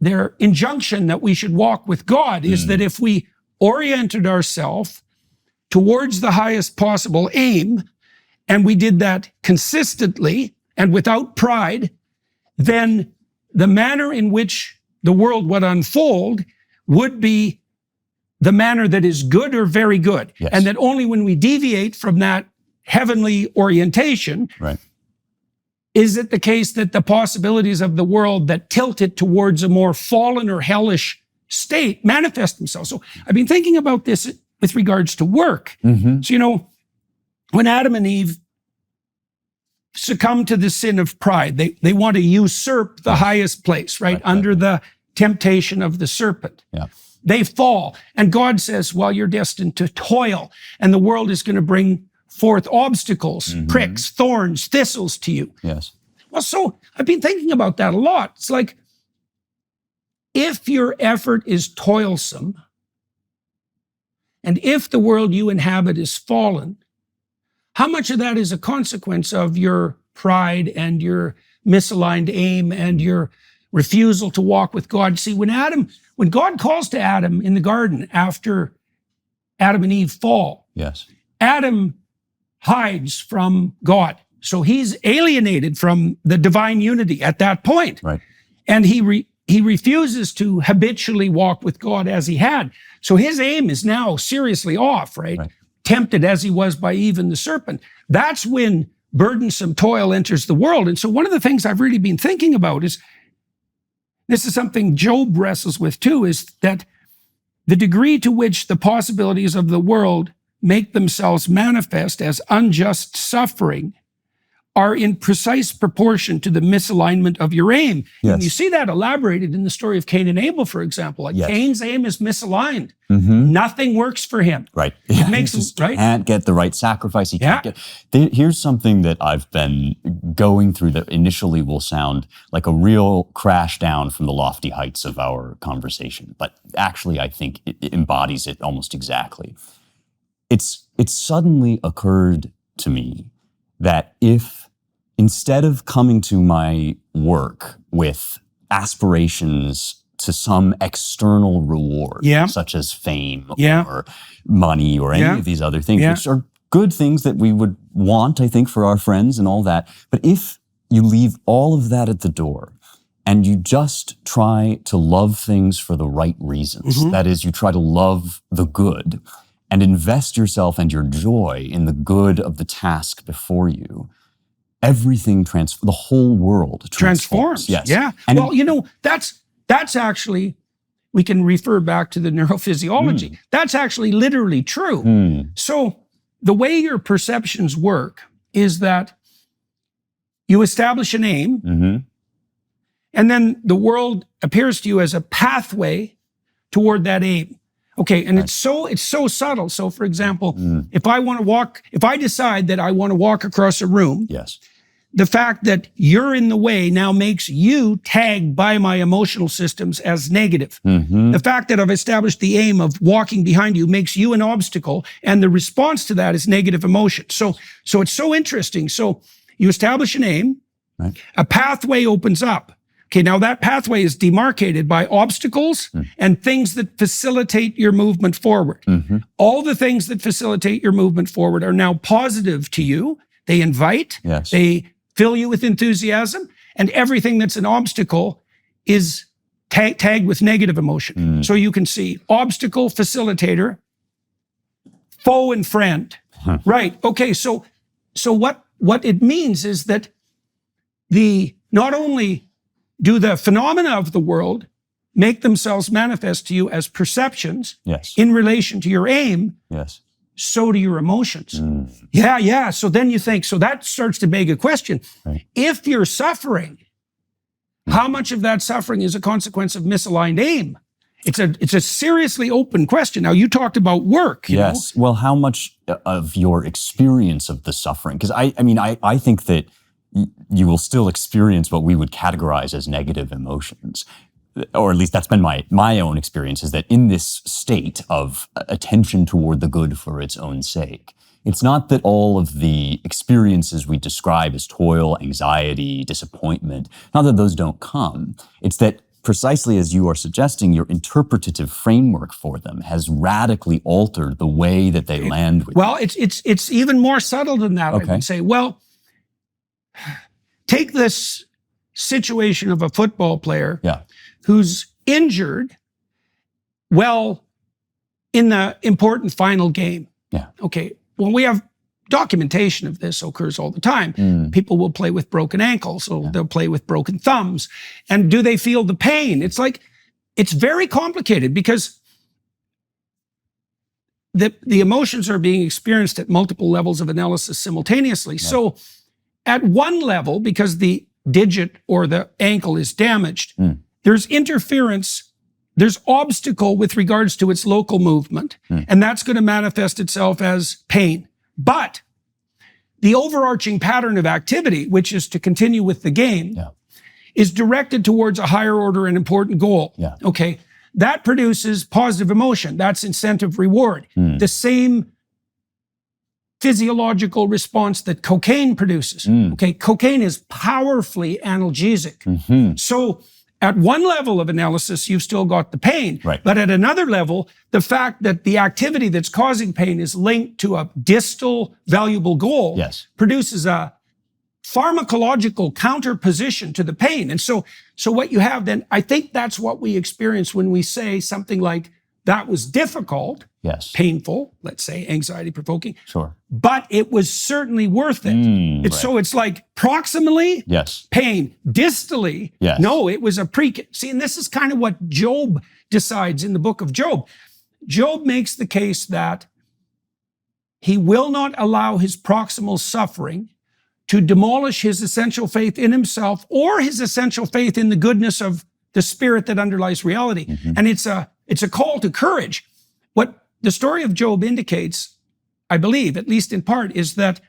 their injunction that we should walk with God is that if we oriented ourselves towards the highest possible aim, and we did that consistently and without pride, then the manner in which the world would unfold would be the manner that is good or very good. Yes. And that only when we deviate from that heavenly orientation is it the case that the possibilities of the world that tilt it towards a more fallen or hellish state manifest themselves. So I've been thinking about this with regards to work. So, when Adam and Eve succumb to the sin of pride, they want to usurp the highest place, right? Under the temptation of the serpent. They fall. And God says, well, you're destined to toil, and the world is going to bring forth obstacles, pricks, thorns, thistles to you. Well, so I've been thinking about that a lot. It's like, if your effort is toilsome, and if the world you inhabit is fallen, how much of that is a consequence of your pride and your misaligned aim and your refusal to walk with God? See, when God calls to Adam in the garden after Adam and Eve fall, Adam hides from God. So he's alienated from the divine unity at that point. And he refuses to habitually walk with God as he had. So his aim is now seriously off, tempted as he was by Eve and the serpent. That's when burdensome toil enters the world. And so one of the things I've really been thinking about is, this is something Job wrestles with too, is that the degree to which the possibilities of the world make themselves manifest as unjust suffering are in precise proportion to the misalignment of your aim. And you see that elaborated in the story of Cain and Abel, for example. Cain's aim is misaligned. Nothing works for him. It makes him, can't get the right sacrifice. He can't get. Here's something that I've been going through that initially will sound like a real crash down from the lofty heights of our conversation, but actually I think it embodies it almost exactly. It's suddenly occurred to me that if, instead of coming to my work with aspirations to some external reward, such as fame or money or any of these other things, which are good things that we would want, I think, for our friends and all that. But if you leave all of that at the door and you just try to love things for the right reasons, that is, you try to love the good and invest yourself and your joy in the good of the task before you, everything the whole world transforms. And well, that's actually, we can refer back to the neurophysiology. That's actually literally true. So the way your perceptions work is that you establish an aim, and then the world appears to you as a pathway toward that aim. Okay, and it's so subtle. So, for example, if I decide that I want to walk across a room, the fact that you're in the way now makes you tagged by my emotional systems as negative. The fact that I've established the aim of walking behind you makes you an obstacle, and the response to that is negative emotion. So it's so interesting. So you establish an aim, a pathway opens up. Okay, now that pathway is demarcated by obstacles and things that facilitate your movement forward. All the things that facilitate your movement forward are now positive to you. They invite, they fill you with enthusiasm, and everything that's an obstacle is tagged with negative emotion. So you can see obstacle, facilitator, foe, and friend. Okay, so what it means is that not only do the phenomena of the world make themselves manifest to you as perceptions in relation to your aim, so do your emotions. So then you think, so that starts to beg a question. If you're suffering, how much of that suffering is a consequence of misaligned aim? It's a seriously open question. Now, you talked about work. You know? Well, how much of your experience of the suffering? Because I think that you will still experience what we would categorize as negative emotions. Or at least that's been my own experience, is that in this state of attention toward the good for its own sake, It's not that all of the experiences we describe as toil, anxiety, disappointment, not that those don't come. It's that precisely as you are suggesting, your interpretative framework for them has radically altered the way that they land with Well, it's even more subtle than that, Okay. I would say. Well, take this situation of a football player Yeah. who's injured, well, in the important final game. Yeah. Okay. Well, we have documentation of this occurs all the time. People will play with broken ankles, or they'll play with broken thumbs. And do they feel the pain? It's like, it's very complicated because the emotions are being experienced at multiple levels of analysis simultaneously. Yeah. So at one level, because the digit or the ankle is damaged, there's interference. There's obstacle with regards to its local movement, and that's going to manifest itself as pain. But the overarching pattern of activity, which is to continue with the game, is directed towards a higher order and important goal. Yeah. Okay. That produces positive emotion. That's incentive reward. The same physiological response that cocaine produces. Okay. Cocaine is powerfully analgesic. So at one level of analysis, you've still got the pain. Right. But at another level, the fact that the activity that's causing pain is linked to a distal valuable goal produces a pharmacological counterposition to the pain. And so what you have then, I think that's what we experience when we say something like, that was difficult, painful, let's say, anxiety provoking, but it was certainly worth it. So it's like proximally, pain, distally, no, it was a see, and this is kind of what Job decides in the book of Job. Job makes the case that he will not allow his proximal suffering to demolish his essential faith in himself or his essential faith in the goodness of the spirit that underlies reality. And it's a call to courage. What the story of Job indicates, I believe, at least in part, is that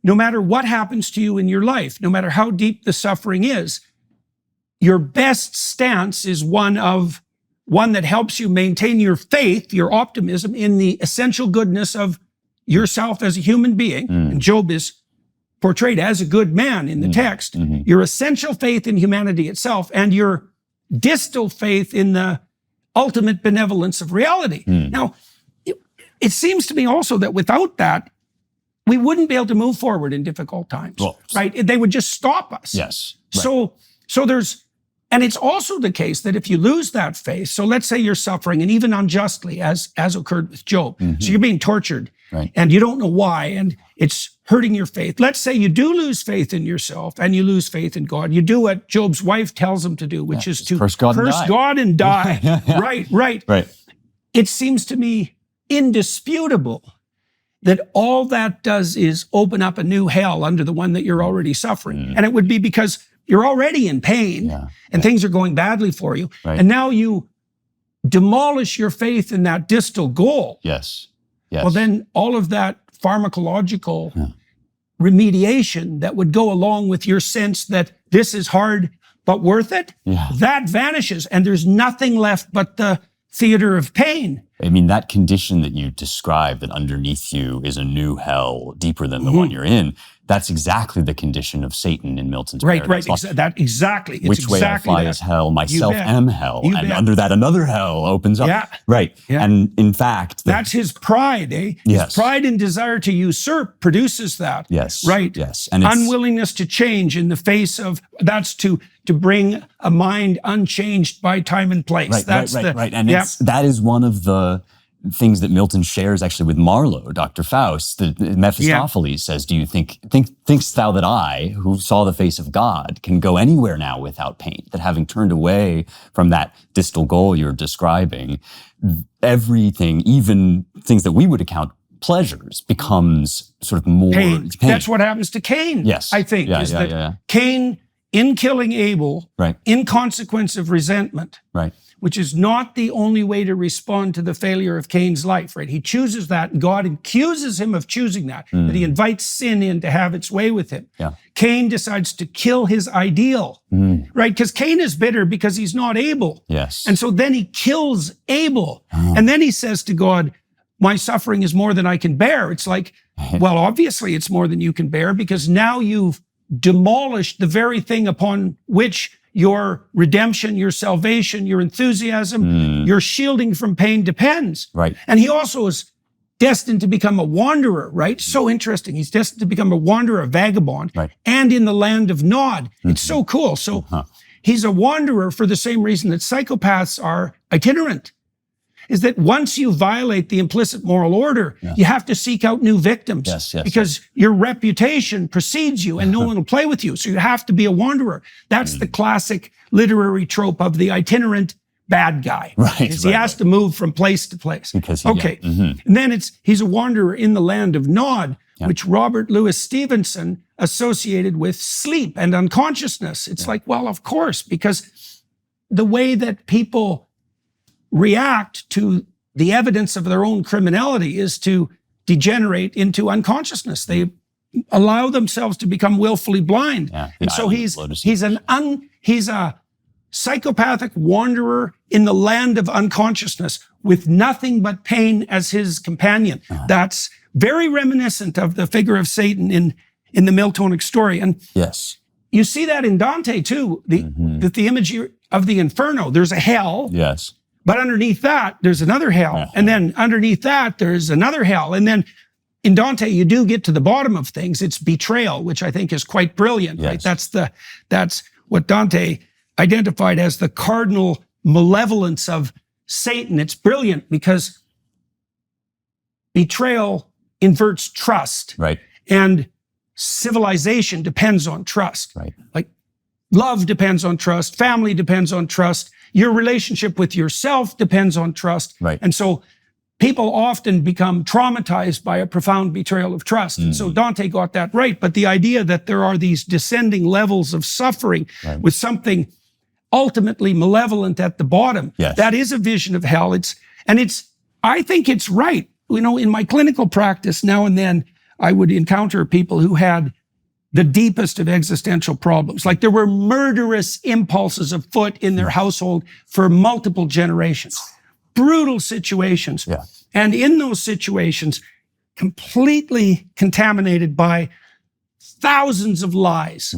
no matter what happens to you in your life, no matter how deep the suffering is, your best stance is one that helps you maintain your faith, your optimism in the essential goodness of yourself as a human being. And Job is portrayed as a good man in the text. Your essential faith in humanity itself and your distal faith in the ultimate benevolence of reality. Now, it seems to me also that without that, we wouldn't be able to move forward in difficult times, right? They would just stop us. So there's, and it's also the case that if you lose that faith, so let's say you're suffering, and even unjustly, as occurred with Job, so you're being tortured, and you don't know why, and it's hurting your faith. Let's say you do lose faith in yourself and you lose faith in God. You do what Job's wife tells him to do, which is to curse God and die. Right. It seems to me indisputable that all that does is open up a new hell under the one that you're already suffering. And it would be because you're already in pain and things are going badly for you. And now you demolish your faith in that distal goal. Well, then all of that pharmacological remediation that would go along with your sense that this is hard but worth it, that vanishes, and there's nothing left but the theater of pain. I mean, that condition that you describe, that underneath you is a new hell deeper than the one you're in, that's exactly the condition of Satan in Milton's Paradise Lost. Exactly. It's Which way I fly is hell, myself am hell, and under that another hell opens up. And in fact, that's his pride, His pride and desire to usurp produces that. And unwillingness to change in the face of, that's to bring a mind unchanged by time and place. And that is one of the things that Milton shares actually with Marlowe, Dr. Faust. Mephistopheles says, "Do you thinkst thou that I, who saw the face of God, can go anywhere now without pain? That having turned away from that distal goal you're describing, everything, even things that we would account pleasures, becomes sort of more pain. That's what happens to Cain. I think Cain, in killing Abel, in consequence of resentment, which is not the only way to respond to the failure of Cain's life, He chooses that, and God accuses him of choosing that he invites sin in to have its way with him. Cain decides to kill his ideal, Because Cain is bitter because he's not Abel. And so then he kills Abel. And then he says to God, my suffering is more than I can bear. It's like, well, obviously it's more than you can bear, because now you've demolished the very thing upon which your redemption, your salvation, your enthusiasm, your shielding from pain depends. Right. And he also is destined to become a wanderer, right? So interesting. He's destined to become a wanderer, a vagabond, right, and in the land of Nod. It's so cool. So he's a wanderer for the same reason that psychopaths are itinerant, is that once you violate the implicit moral order, you have to seek out new victims, because your reputation precedes you and no one will play with you. So you have to be a wanderer. That's the classic literary trope of the itinerant bad guy. Right. He has to move from place to place. Because and then he's a wanderer in the land of Nod, which Robert Louis Stevenson associated with sleep and unconsciousness. It's like, well, of course, because the way that people react to the evidence of their own criminality is to degenerate into unconsciousness. They allow themselves to become willfully blind. And so he's a psychopathic wanderer in the land of unconsciousness with nothing but pain as his companion. That's very reminiscent of the figure of Satan in the Miltonic story. And you see that in Dante too, the image of the inferno. There's a hell. But underneath that, there's another hell. And then underneath that, there's another hell. And then in Dante, you do get to the bottom of things. It's betrayal, which I think is quite brilliant. Right? That's what Dante identified as the cardinal malevolence of Satan. It's brilliant because betrayal inverts trust. Right. And civilization depends on trust. Right. Like love depends on trust. Family depends on trust. Your relationship with yourself depends on trust. Right. And so people often become traumatized by a profound betrayal of trust. And so Dante got that right. But the idea that there are these descending levels of suffering with something ultimately malevolent at the bottom, that is a vision of hell. I think it's right. You know, in my clinical practice, now and then, I would encounter people who had the deepest of existential problems. Like there were murderous impulses afoot in their household for multiple generations. Brutal situations. And in those situations, completely contaminated by thousands of lies,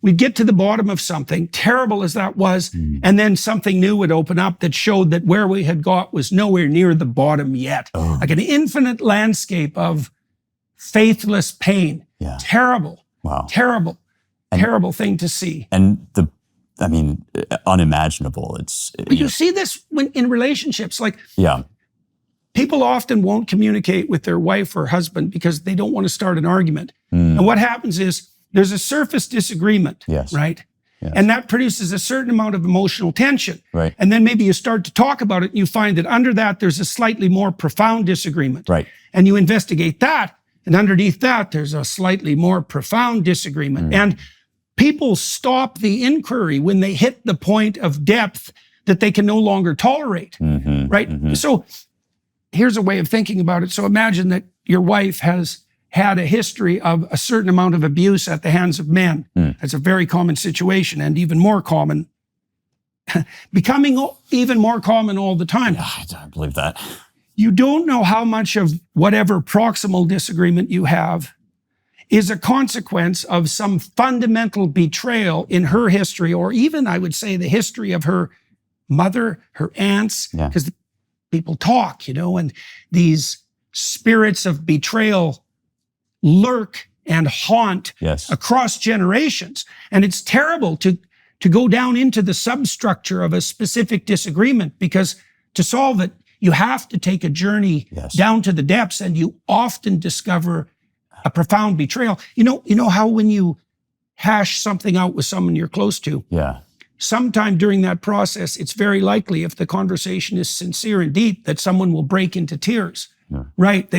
We'd get to the bottom of something, terrible as that was, and then something new would open up that showed that where we had got was nowhere near the bottom yet. Like an infinite landscape of faithless pain. Terrible. Wow. Terrible thing to see. And unimaginable. But you see this in relationships. Like, people often won't communicate with their wife or husband because they don't want to start an argument. And what happens is there's a surface disagreement, right? And that produces a certain amount of emotional tension. Right. And then maybe you start to talk about it and you find that under that, there's a slightly more profound disagreement. Right. And you investigate that. And underneath that, there's a slightly more profound disagreement. And people stop the inquiry when they hit the point of depth that they can no longer tolerate, right? So here's a way of thinking about it. So imagine that your wife has had a history of a certain amount of abuse at the hands of men. That's a very common situation, and even more common, becoming even more common all the time. I don't believe that. You don't know how much of whatever proximal disagreement you have is a consequence of some fundamental betrayal in her history, or even, I would say, the history of her mother, her aunts, because people talk, and these spirits of betrayal lurk and haunt across generations. And it's terrible to go down into the substructure of a specific disagreement, because to solve it, you have to take a journey down to the depths, and you often discover a profound betrayal. You know how when you hash something out with someone you're close to, sometime during that process, it's very likely, if the conversation is sincere and deep, that someone will break into tears. Right?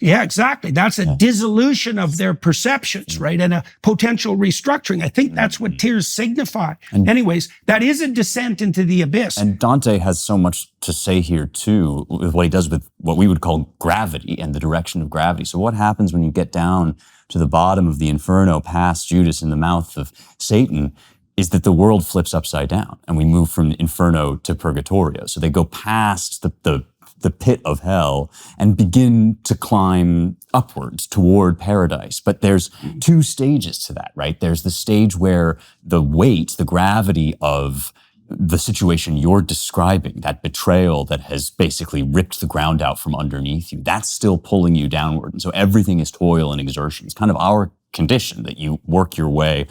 Exactly. That's a dissolution of their perceptions, right? And a potential restructuring. I think that's what tears signify. Anyways, that is a descent into the abyss. And Dante has so much to say here too, with what he does with what we would call gravity and the direction of gravity. So what happens when you get down to the bottom of the inferno, past Judas in the mouth of Satan, is that the world flips upside down and we move from inferno to purgatorio. So they go past the the pit of hell and begin to climb upwards toward paradise. But there's two stages to that, right? There's the stage where the weight, the gravity of the situation you're describing, that betrayal that has basically ripped the ground out from underneath you, that's still pulling you downward. And so everything is toil and exertion. It's kind of our condition that you work your way.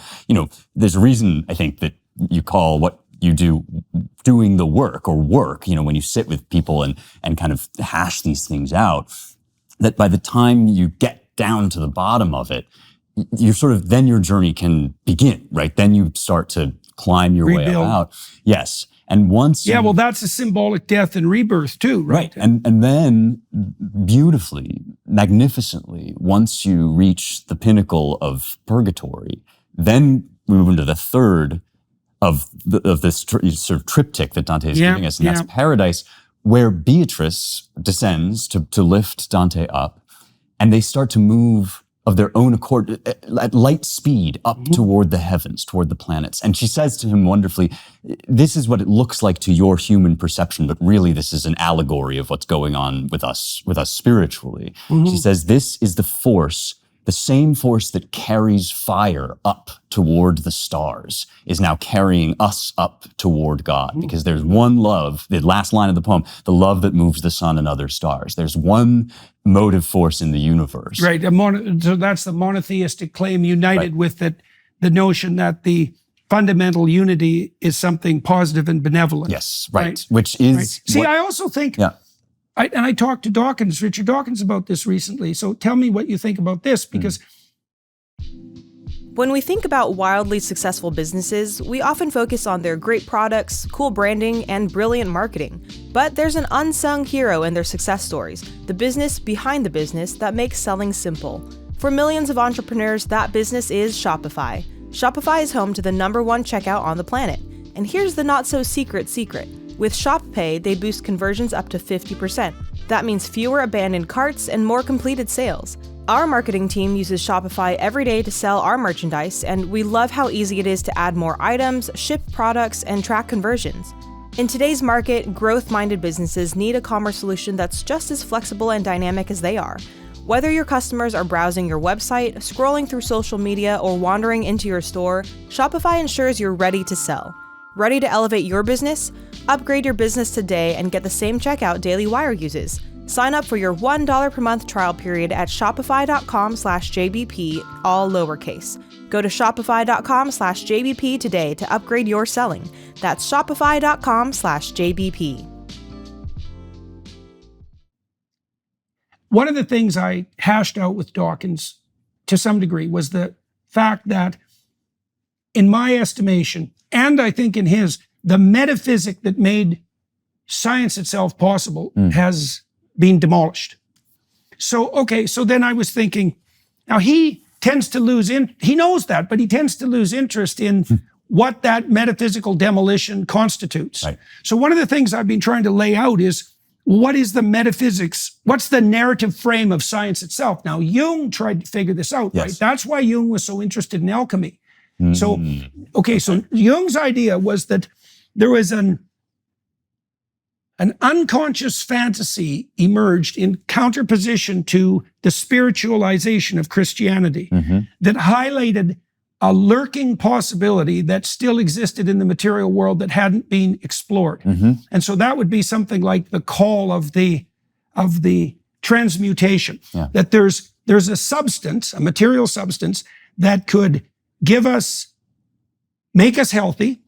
There's a reason, I think, that you call what you do doing the work or work, when you sit with people and kind of hash these things out, that by the time you get down to the bottom of it, then your journey can begin, right? Then you start to climb your way out. Yes. And once well, that's a symbolic death and rebirth too, right? And then beautifully, magnificently, once you reach the pinnacle of purgatory, then we move into the third of this sort of triptych that Dante is giving us, and that's paradise, where Beatrice descends to lift Dante up, and they start to move of their own accord at light speed up toward the heavens, toward the planets. And she says to him wonderfully, this is what it looks like to your human perception, but really this is an allegory of what's going on with us spiritually. She says, this is the force, the same force that carries fire up toward the stars is now carrying us up toward God, because there's one love, the last line of the poem, the love that moves the sun and other stars. There's one motive force in the universe. Right. So that's the monotheistic claim united with the notion that the fundamental unity is something positive and benevolent. Yes, right. Which is... See, I also think... I talked to Richard Dawkins about this recently. So tell me what you think about this, because... When we think about wildly successful businesses, we often focus on their great products, cool branding, and brilliant marketing. But there's an unsung hero in their success stories, the business behind the business that makes selling simple. For millions of entrepreneurs, that business is Shopify. Shopify is home to the #1 checkout on the planet. And here's the not-so-secret secret. With Shop Pay, they boost conversions up to 50%. That means fewer abandoned carts and more completed sales. Our marketing team uses Shopify every day to sell our merchandise, and we love how easy it is to add more items, ship products, and track conversions. In today's market, growth-minded businesses need a commerce solution that's just as flexible and dynamic as they are. Whether your customers are browsing your website, scrolling through social media, or wandering into your store, Shopify ensures you're ready to sell. Ready to elevate your business? Upgrade your business today and get the same checkout Daily Wire uses. Sign up for your $1 per month trial period at shopify.com/JBP, all lowercase. Go to shopify.com/JBP today to upgrade your selling. That's shopify.com/JBP. One of the things I hashed out with Dawkins to some degree was the fact that, in my estimation, and I think in his, the metaphysic that made science itself possible has been demolished. So then I was thinking, now he tends to lose, he knows that, but he tends to lose interest in what that metaphysical demolition constitutes. Right. So one of the things I've been trying to lay out is, what is the metaphysics? What's the narrative frame of science itself? Now, Jung tried to figure this out, right? That's why Jung was so interested in alchemy. So Jung's idea was that there was an unconscious fantasy emerged in counterposition to the spiritualization of Christianity that highlighted a lurking possibility that still existed in the material world that hadn't been explored. And so that would be something like the call of the transmutation, that there's a substance, a material substance that could give us, make us healthy,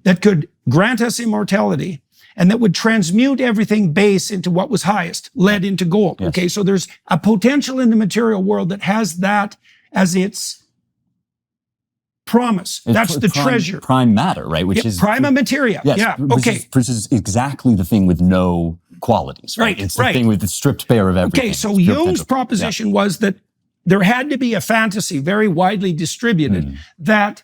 that could grant us immortality, and that would transmute everything base into what was highest, lead into gold. Okay, so there's a potential in the material world that has that as its promise. That's the treasure. Prime matter, right? Which is prima materia. Which is exactly the thing with no qualities, right? It's the thing with the stripped bare of everything. Okay, so Jung's proposition was that there had to be a fantasy, very widely distributed, that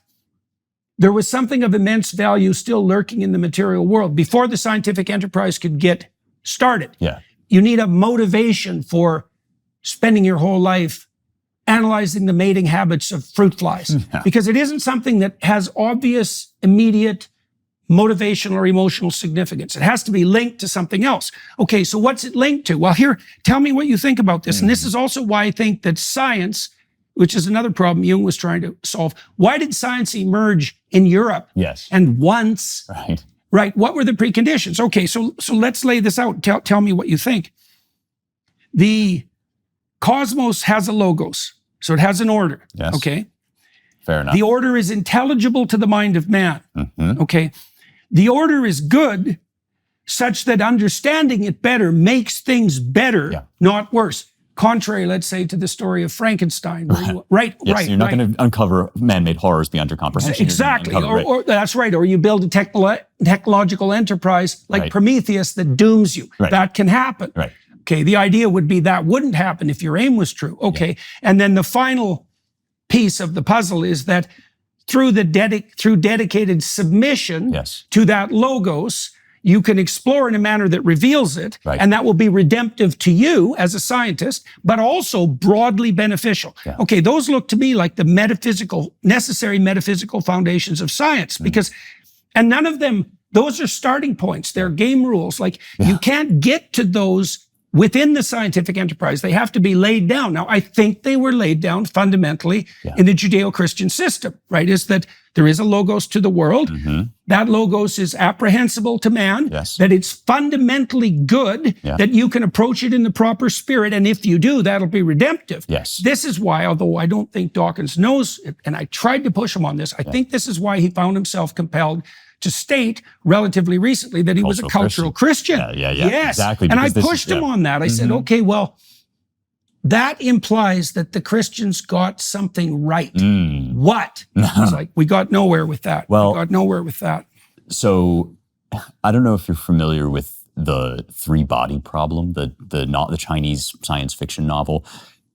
there was something of immense value still lurking in the material world before the scientific enterprise could get started. You need a motivation for spending your whole life analyzing the mating habits of fruit flies, because it isn't something that has obvious, immediate, motivational or emotional significance. It has to be linked to something else. Okay, so what's it linked to? Well, here, tell me what you think about this. And this is also why I think that science, which is another problem Jung was trying to solve. Why did science emerge in Europe? Yes. And once, Right. right? What were the preconditions? Okay, so let's lay this out. Tell me what you think. The cosmos has a logos, so it has an order. Yes. Okay. Fair enough. The order is intelligible to the mind of man. Okay. The order is good such that understanding it better makes things better, not worse. Contrary, let's say, to the story of Frankenstein. Right. You're not going to uncover man-made horrors beyond your comprehension. Exactly. Or that's right. Or you build a technological enterprise like Prometheus that dooms you. That can happen. Right. Okay. The idea would be that wouldn't happen if your aim was true. Okay. Yeah. And then the final piece of the puzzle is that through dedicated submission to that logos, you can explore in a manner that reveals it, and that will be redemptive to you as a scientist, but also broadly beneficial. Yeah. Okay, those look to me like the necessary metaphysical foundations of science, because, and none of them, those are starting points. They're game rules. Like you can't get to those within the scientific enterprise. They have to be laid down. Now, I think they were laid down fundamentally in the Judeo-Christian system, right? Is that there is a logos to the world. That logos is apprehensible to man, that it's fundamentally good, that you can approach it in the proper spirit. And if you do, that'll be redemptive. This is why, although I don't think Dawkins knows it, and I tried to push him on this, I think this is why he found himself compelled to state relatively recently that he was a cultural Christian. Yes. Exactly. And I pushed him on that. I said, okay, well, that implies that the Christians got something right. What? I was like, we got nowhere with that. Well, we got nowhere with that. So I don't know if you're familiar with the three-body problem, the Chinese science fiction novel.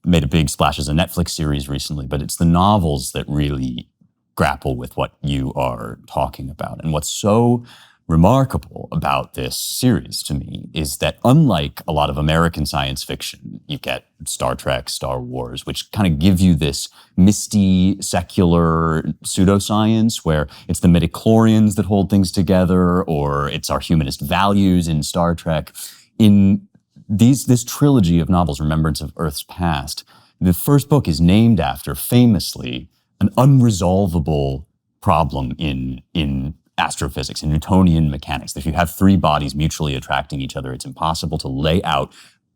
Made a big splash as a Netflix series recently, but it's the novels that really grapple with what you are talking about. And what's so remarkable about this series to me is that unlike a lot of American science fiction, you get Star Trek, Star Wars, which kind of give you this misty, secular pseudoscience where it's the midichlorians that hold things together, or it's our humanist values in Star Trek. In this trilogy of novels, Remembrance of Earth's Past, the first book is named after, famously, an unresolvable problem in astrophysics, in Newtonian mechanics. If you have three bodies mutually attracting each other, it's impossible to lay out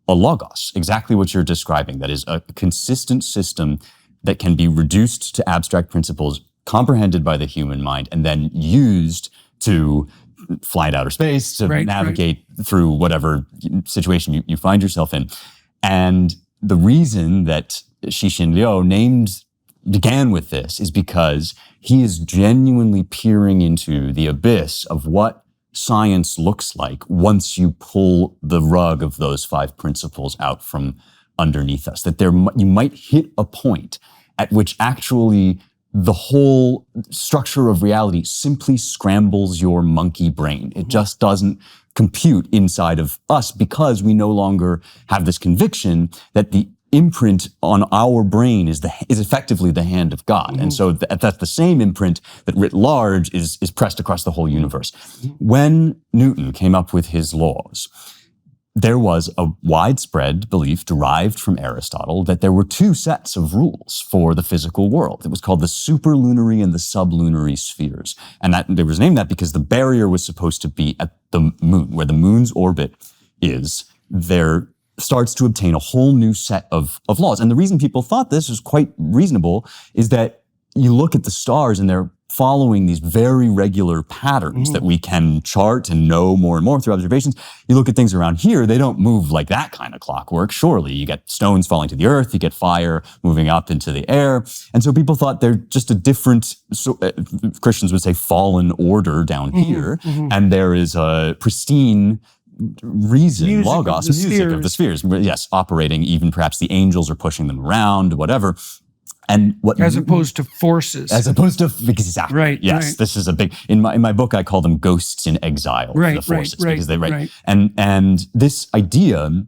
a logos, exactly what you're describing. That is a consistent system that can be reduced to abstract principles comprehended by the human mind and then used to fly in outer space, to navigate through whatever situation you find yourself in. And the reason that Cixin Liu began with this is because he is genuinely peering into the abyss of what science looks like once you pull the rug of those five principles out from underneath us. That you might hit a point at which actually the whole structure of reality simply scrambles your monkey brain. It just doesn't compute inside of us because we no longer have this conviction that the imprint on our brain is effectively the hand of God. And so that's the same imprint that writ large is pressed across the whole universe. When Newton came up with his laws, there was a widespread belief derived from Aristotle that there were two sets of rules for the physical world. It was called the superlunary and the sublunary spheres. And that there was named that because the barrier was supposed to be at the moon, where the moon's orbit is. There starts to obtain a whole new set of laws. And the reason people thought this was quite reasonable is that you look at the stars and they're following these very regular patterns that we can chart and know more and more through observations. You look at things around here, they don't move like that kind of clockwork. Surely you get stones falling to the earth, you get fire moving up into the air. And so people thought they're just a different, Christians would say, fallen order down here. And there is a pristine reason, music logos, music of the spheres. Yes, operating, even perhaps the angels are pushing them around, whatever. And what as opposed to forces. As opposed to, exactly. Right. Yes, this is a big, in my book, I call them ghosts in exile. The forces, because they, And this idea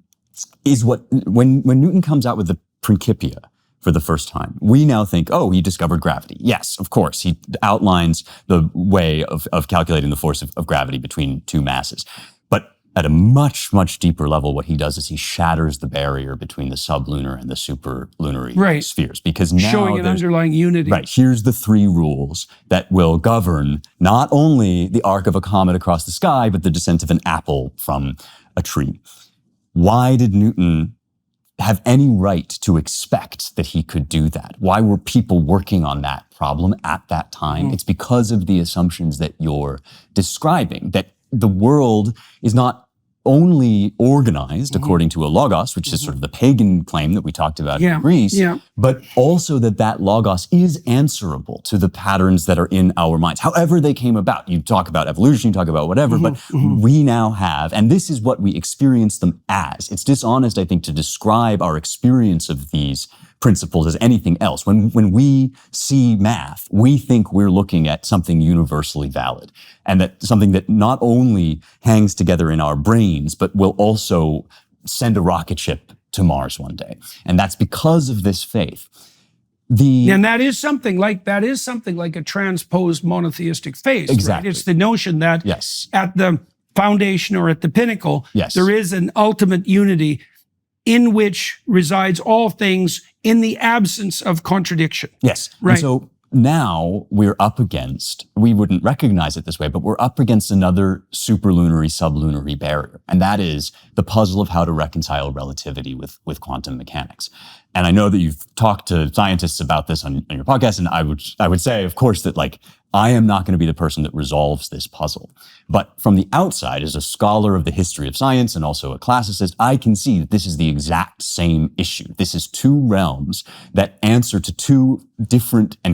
is what, when Newton comes out with the Principia, for the first time. We now think, oh, he discovered gravity. Yes, of course. He outlines the way of calculating the force of gravity between two masses. But at a much, much deeper level, what he does is he shatters the barrier between the sublunar and the superlunary spheres. Because now showing an underlying unity. Right. Here's the three rules that will govern not only the arc of a comet across the sky, but the descent of an apple from a tree. Why did Newton have any right to expect that he could do that? Why were people working on that problem at that time? It's because of the assumptions that you're describing, that the world is not only organized according to a logos, which is sort of the pagan claim that we talked about in Greece, but also that logos is answerable to the patterns that are in our minds, however they came about. You talk about evolution, you talk about whatever, but we now have, and this is what we experience them as. It's dishonest, I think, to describe our experience of these principles as anything else. When we see math, we think we're looking at something universally valid, and that something that not only hangs together in our brains, but will also send a rocket ship to Mars one day. And that's because of this faith. And that is something like a transposed monotheistic faith. Exactly. Right? It's the notion that at the foundation or at the pinnacle, there is an ultimate unity in which resides all things in the absence of contradiction. Yes. Right. And so now we're up against, we wouldn't recognize it this way, but we're up against another superlunary, sublunary barrier. And that is the puzzle of how to reconcile relativity with quantum mechanics. And I know that you've talked to scientists about this on your podcast, and I would say, of course, that I am not going to be the person that resolves this puzzle. But from the outside, as a scholar of the history of science and also a classicist, I can see that this is the exact same issue. This is two realms that answer to two different and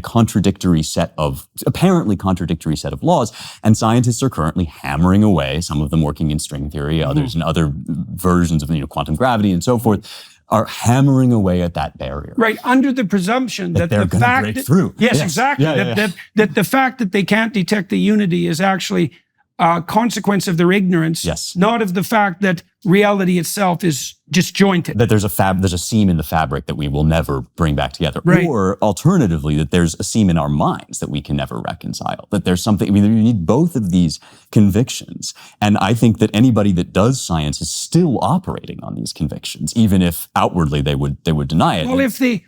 apparently contradictory set of laws. And scientists are currently hammering away, some of them working in string theory, others in other versions of quantum gravity and so forth, are hammering away at that barrier. Right, under the presumption that they're the fact break through. Yes, exactly. That the fact that they can't detect the unity is actually a consequence of their ignorance, not of the fact that reality itself is disjointed. That there's a seam in the fabric that we will never bring back together. Right. Or alternatively, that there's a seam in our minds that we can never reconcile. That there's something, you need both of these convictions. And I think that anybody that does science is still operating on these convictions, even if outwardly they would deny it. Well, if the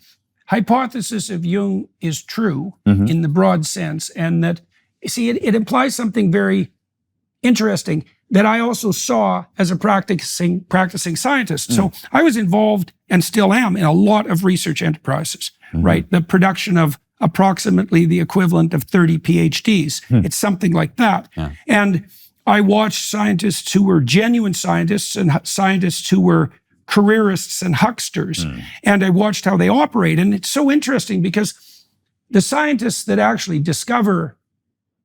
hypothesis of Jung is true in the broad sense, and that, see, it implies something very interesting that I also saw as a practicing scientist. So I was involved and still am in a lot of research enterprises, right? The production of approximately the equivalent of 30 PhDs. It's something like that. And I watched scientists who were genuine scientists and scientists who were careerists and hucksters. And I watched how they operate. And it's so interesting because the scientists that actually discover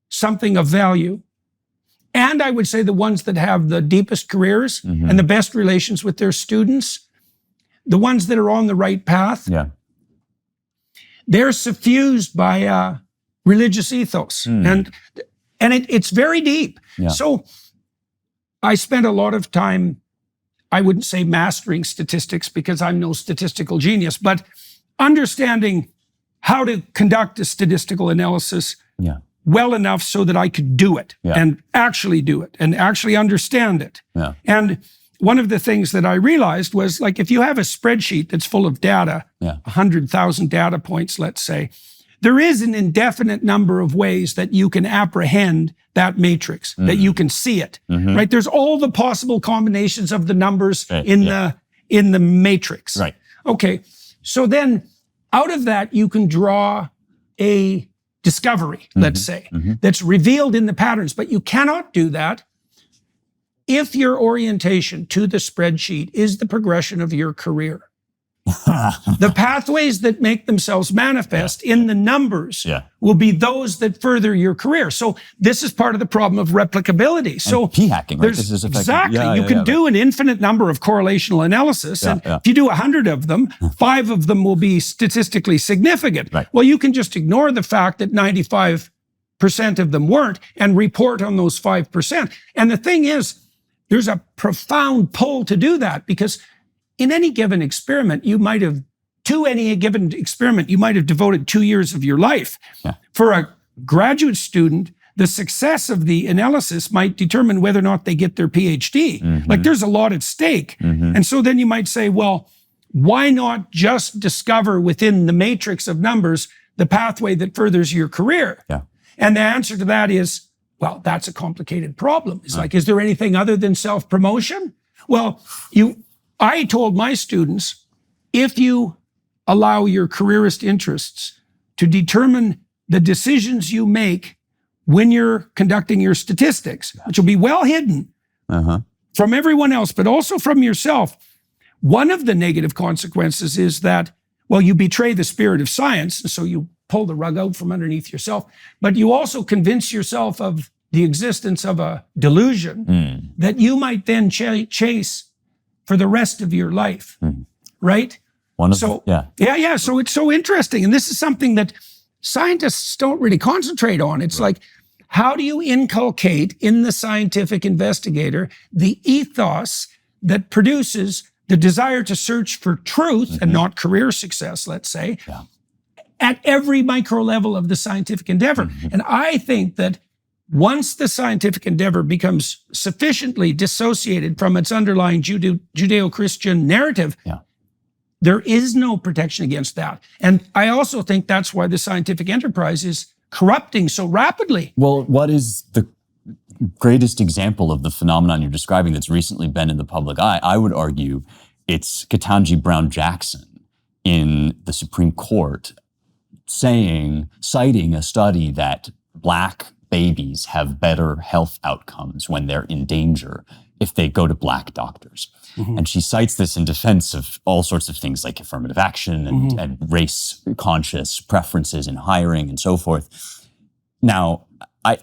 something of value, and I would say the ones that have the deepest careers and the best relations with their students, the ones that are on the right path, they're suffused by religious ethos. And it's very deep. So I spent a lot of time, I wouldn't say mastering statistics because I'm no statistical genius, but understanding how to conduct a statistical analysis well enough so that I could do it and actually do it and actually understand it. And one of the things that I realized was, if you have a spreadsheet that's full of data, 100,000 data points, let's say, there is an indefinite number of ways that you can apprehend that matrix, that you can see it, right? There's all the possible combinations of the numbers in the matrix. Right. Okay. So then out of that, you can draw a discovery, let's say, that's revealed in the patterns, but you cannot do that if your orientation to the spreadsheet is the progression of your career. The pathways that make themselves manifest in the numbers will be those that further your career. So this is part of the problem of replicability. So p-hacking, right? This is exactly. You can do an infinite number of correlational analysis. And if you do 100 of them, 5 of them will be statistically significant. Right. Well, you can just ignore the fact that 95% of them weren't and report on those 5%. And the thing is, there's a profound pull to do that because in any given experiment, you might have to any given experiment, you might have devoted 2 years of your life. Yeah. For a graduate student, the success of the analysis might determine whether or not they get their PhD. Like there's a lot at stake. And so then you might say, well, why not just discover within the matrix of numbers the pathway that furthers your career? Yeah. And the answer to that is, well, that's a complicated problem. It's like, is there anything other than self-promotion? Well, I told my students, if you allow your careerist interests to determine the decisions you make when you're conducting your statistics, which will be well hidden from everyone else, but also from yourself, one of the negative consequences is that, well, you betray the spirit of science, and so you pull the rug out from underneath yourself, but you also convince yourself of the existence of a delusion that you might then chase for the rest of your life, right? So it's so interesting. And this is something that scientists don't really concentrate on. It's like, how do you inculcate in the scientific investigator the ethos that produces the desire to search for truth and not career success, let's say, at every micro level of the scientific endeavor? And I think that once the scientific endeavor becomes sufficiently dissociated from its underlying Judeo-Christian narrative, there is no protection against that. And I also think that's why the scientific enterprise is corrupting so rapidly. Well, what is the greatest example of the phenomenon you're describing that's recently been in the public eye? I would argue it's Ketanji Brown Jackson in the Supreme Court citing a study that Black babies have better health outcomes when they're in danger if they go to Black doctors. And she cites this in defense of all sorts of things like affirmative action and race-conscious preferences in hiring and so forth. Now, I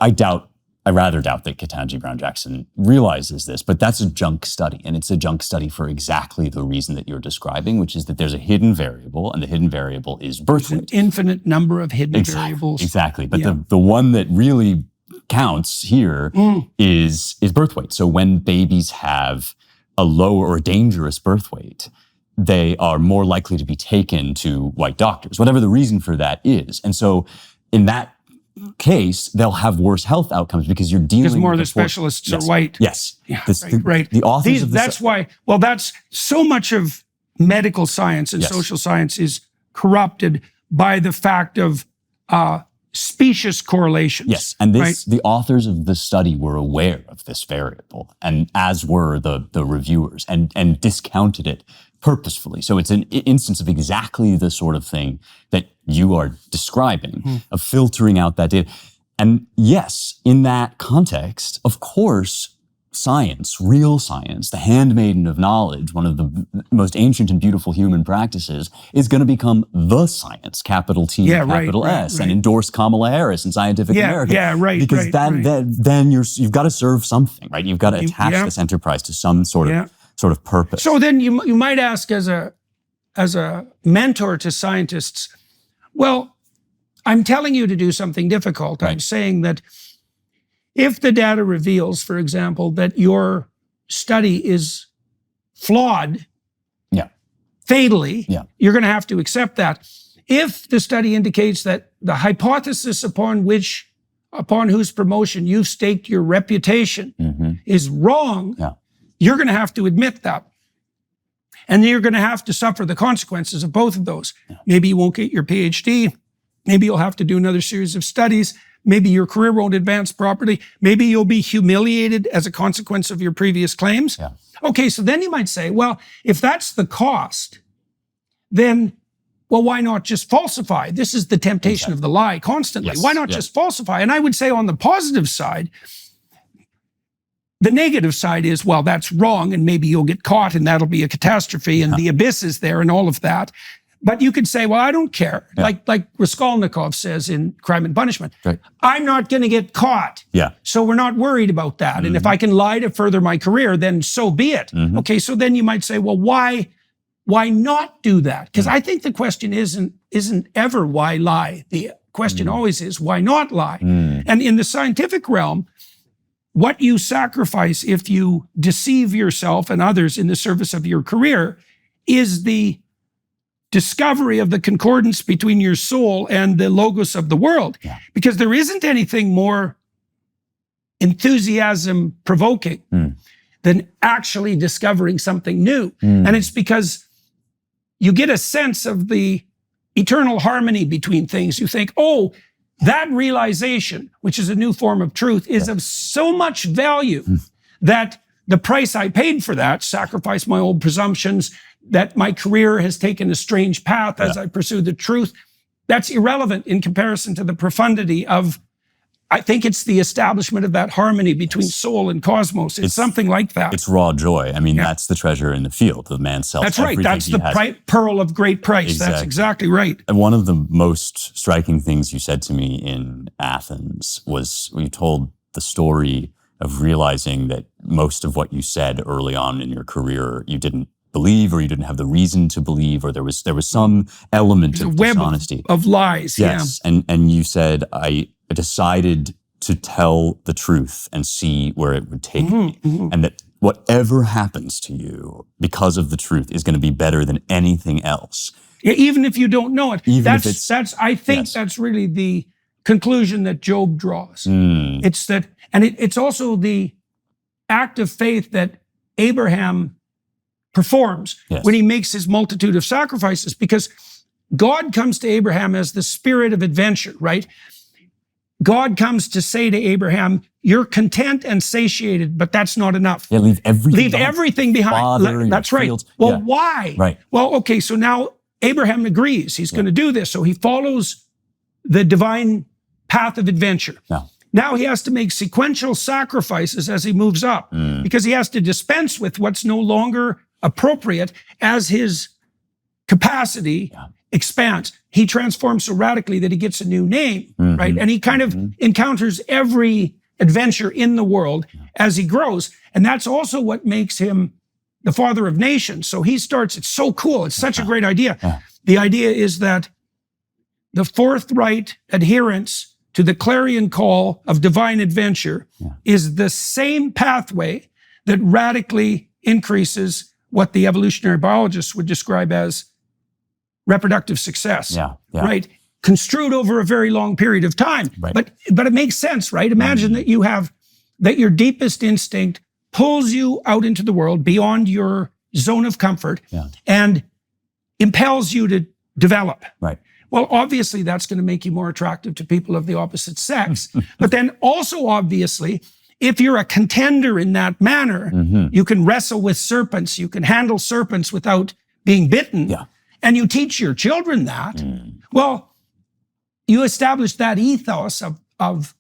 rather doubt that Ketanji Brown Jackson realizes this, but that's a junk study. And it's a junk study for exactly the reason that you're describing, which is that there's a hidden variable, and the hidden variable is birth weight. An infinite number of hidden variables. Exactly. But the one that really counts here is birth weight. So when babies have a low or dangerous birth weight, they are more likely to be taken to white doctors, whatever the reason for that is. And so in that case, they'll have worse health outcomes because you're dealing with... Because more of the specialists are white. Yes. Yeah, right. The authors of that's why, well, that's so much of medical science and social science is corrupted by the fact of specious correlations. Yes, and the authors of the study were aware of this variable, and as were the reviewers, and discounted it purposefully. So it's an instance of exactly the sort of thing that you are describing, of filtering out that data. And yes, in that context, of course, science, real science, the handmaiden of knowledge, one of the most ancient and beautiful human practices, is going to become the science, capital T, capital S, and endorse Kamala Harris in Scientific American. Because then you've got to serve something, right? You've got to attach this enterprise to some sort of purpose. So then you might ask as a mentor to scientists, well, I'm telling you to do something difficult. I'm saying that if the data reveals, for example, that your study is flawed, fatally, you're going to have to accept that. If the study indicates that the hypothesis upon whose promotion you've staked your reputation is wrong, you're going to have to admit that. And you're going to have to suffer the consequences of both of those. Maybe you won't get your PhD. Maybe you'll have to do another series of studies. Maybe your career won't advance properly. Maybe you'll be humiliated as a consequence of your previous claims. Okay, so then you might say, well, if that's the cost, then, well, why not just falsify? This is the temptation of the lie constantly. Why not just falsify? And I would say on the positive side, the negative side is, well, that's wrong, and maybe you'll get caught, and that'll be a catastrophe, and the abyss is there, and all of that. But you could say, well, I don't care. Like Raskolnikov says in Crime and Punishment, I'm not going to get caught. So we're not worried about that. And if I can lie to further my career, then so be it. Okay, so then you might say, well, why not do that? Because I think the question isn't ever why lie. The question always is, why not lie? And in the scientific realm, what you sacrifice if you deceive yourself and others in the service of your career is the discovery of the concordance between your soul and the logos of the world. Yeah. Because there isn't anything more enthusiasm provoking than actually discovering something new. And it's because you get a sense of the eternal harmony between things. You think, oh, that realization, which is a new form of truth, is of so much value that the price I paid for that, sacrifice my old presumptions, that my career has taken a strange path as I pursue the truth, that's irrelevant in comparison to the profundity of, I think it's the establishment of that harmony between soul and cosmos. It's something like that. It's raw joy. I mean, that's the treasure in the field, the man's self. That's right. That's the pearl of great price. Exactly. That's exactly right. And one of the most striking things you said to me in Athens was when you told the story of realizing that most of what you said early on in your career, you didn't believe, or you didn't have the reason to believe, or there was some element of dishonesty. Of lies. Yes. Yeah. And you said, I decided to tell the truth and see where it would take me. And that whatever happens to you because of the truth is going to be better than anything else. Yeah, even if you don't know it. I think yes. that's really the conclusion that Job draws. It's that, and it's also the act of faith that Abraham performs when he makes his multitude of sacrifices, because God comes to Abraham as the spirit of adventure, right? God comes to say to Abraham, you're content and satiated, but that's not enough. Yeah, leave everything behind. That's right. Fields. Well, why? Right. Well, okay, so now Abraham agrees. He's going to do this. So he follows the divine path of adventure. Now he has to make sequential sacrifices as he moves up, because he has to dispense with what's no longer appropriate as his capacity expands. He transforms so radically that he gets a new name, right? And he kind of encounters every adventure in the world as he grows. And that's also what makes him the father of nations. So he starts, it's so cool. It's such a great idea. The idea is that the forthright adherence to the clarion call of divine adventure is the same pathway that radically increases what the evolutionary biologists would describe as reproductive success, right? Construed over a very long period of time. Right. But it makes sense, right? Imagine that you have, that your deepest instinct pulls you out into the world beyond your zone of comfort and impels you to develop. Right. Well, obviously that's going to make you more attractive to people of the opposite sex. But then also obviously, if you're a contender in that manner, you can wrestle with serpents, you can handle serpents without being bitten. And you teach your children that, well, you establish that ethos of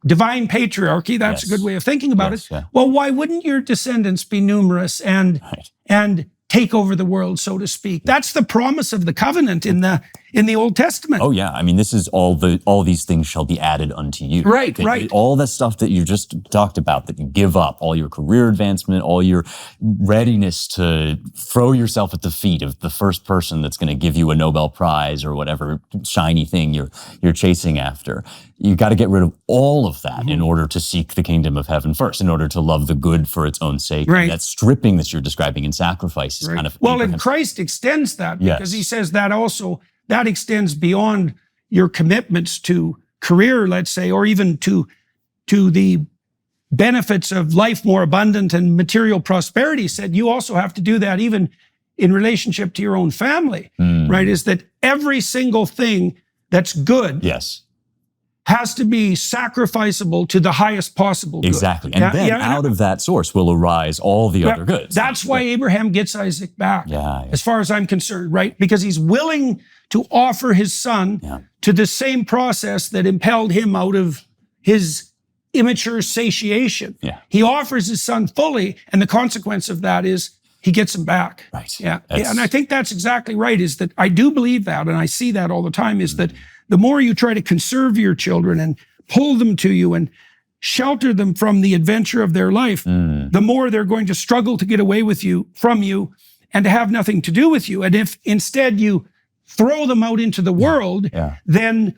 divine patriarchy. That's a good way of thinking about it. Well, why wouldn't your descendants be numerous and take over the world, so to speak? That's the promise of the covenant in the Old Testament. Oh yeah, I mean, this is all these things shall be added unto you. Right. All that stuff that you just talked about, that you give up, all your career advancement, all your readiness to throw yourself at the feet of the first person that's going to give you a Nobel Prize or whatever shiny thing you're chasing after. You got to get rid of all of that in order to seek the kingdom of heaven first, in order to love the good for its own sake. Right. And that stripping that you're describing in sacrifice is kind of... Well, and Christ extends that, because he says that also, that extends beyond your commitments to career, let's say, or even to the benefits of life more abundant and material prosperity. He said you also have to do that even in relationship to your own family, right? Is that every single thing that's good has to be sacrificable to the highest possible good. Exactly. And then out of that source will arise all the other goods. That's why Abraham gets Isaac back, as far as I'm concerned, right? Because he's willing to offer his son to the same process that impelled him out of his immature satiation. He offers his son fully, and the consequence of that is he gets him back. And I think that's exactly right, is that I do believe that, and I see that all the time, is that the more you try to conserve your children and pull them to you and shelter them from the adventure of their life, the more they're going to struggle to get away from you and to have nothing to do with you. And if instead you throw them out into the world, then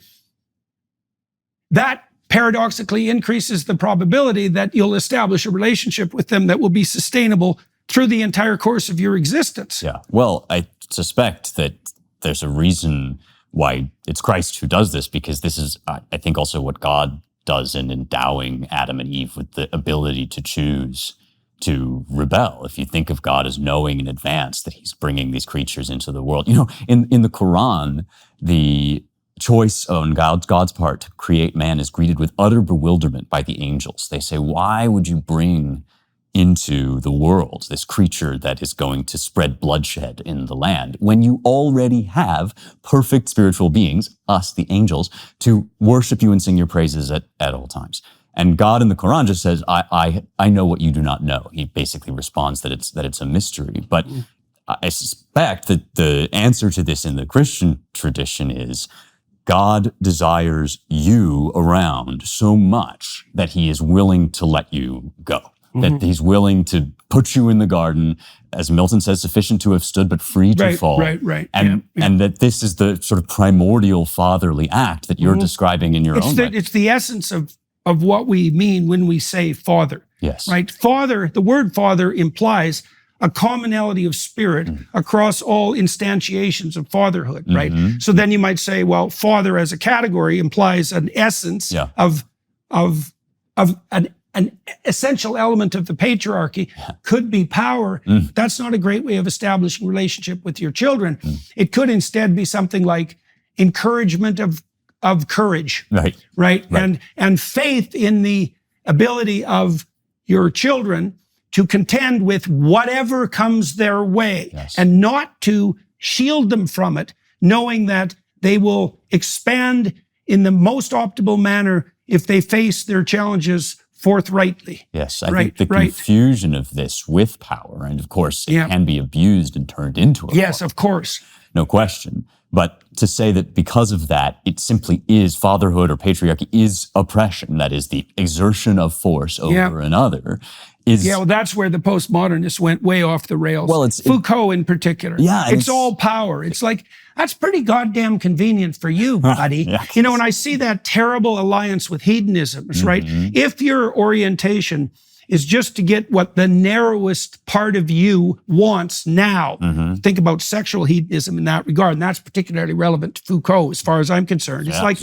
that paradoxically increases the probability that you'll establish a relationship with them that will be sustainable through the entire course of your existence. Well, I suspect that there's a reason why it's Christ who does this, because this is, I think, also what God does in endowing Adam and Eve with the ability to choose to rebel. If you think of God as knowing in advance that he's bringing these creatures into the world. You know, in the Quran, the choice on God's part to create man is greeted with utter bewilderment by the angels. They say, why would you bring into the world this creature that is going to spread bloodshed in the land when you already have perfect spiritual beings, us, the angels, to worship you and sing your praises at all times? And God in the Quran just says, I know what you do not know. He basically responds that it's a mystery. But I suspect that the answer to this in the Christian tradition is God desires you around so much that he is willing to let you go. That he's willing to put you in the garden, as Milton says, sufficient to have stood, but free to fall. Right. And that this is the sort of primordial fatherly act that you're describing in your own life. It's the essence of what we mean when we say father. Yes. Right? Father, the word father implies a commonality of spirit across all instantiations of fatherhood, right? So then you might say, well, father as a category implies an essence of an essential element of the patriarchy, could be power. That's not a great way of establishing relationship with your children. It could instead be something like encouragement of courage, right? And faith in the ability of your children to contend with whatever comes their way, and not to shield them from it, knowing that they will expand in the most optimal manner if they face their challenges forthrightly. Yes, I think the confusion of this with power, and of course it can be abused and turned into a Yes, of course. No question. But to say that because of that, it simply is fatherhood or patriarchy is oppression, that is the exertion of force over another, is... Yeah, well, that's where the postmodernists went way off the rails. Well, Foucault in particular. Yeah. It's all power. It's like, that's pretty goddamn convenient for you, buddy. You know, and I see that terrible alliance with hedonism, right? If your orientation is just to get what the narrowest part of you wants now. Think about sexual hedonism in that regard, and that's particularly relevant to Foucault as far as I'm concerned. It's like,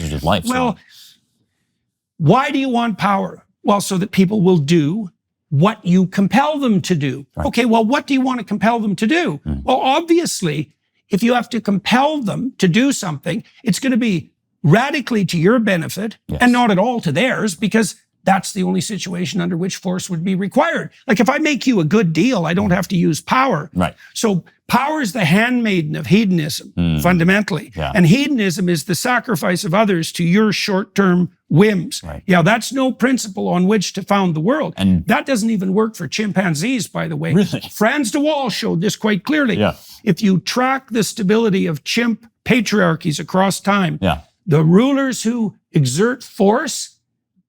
why do you want power? Well, so that people will do what you compel them to do. Okay, well, what do you want to compel them to do? Well, obviously, if you have to compel them to do something, it's going to be radically to your benefit and not at all to theirs, because that's the only situation under which force would be required. Like if I make you a good deal, I don't have to use power. So power is the handmaiden of hedonism, fundamentally. And hedonism is the sacrifice of others to your short-term whims. Yeah, that's no principle on which to found the world. And that doesn't even work for chimpanzees, by the way. Franz de Waal showed this quite clearly. If you track the stability of chimp patriarchies across time, the rulers who exert force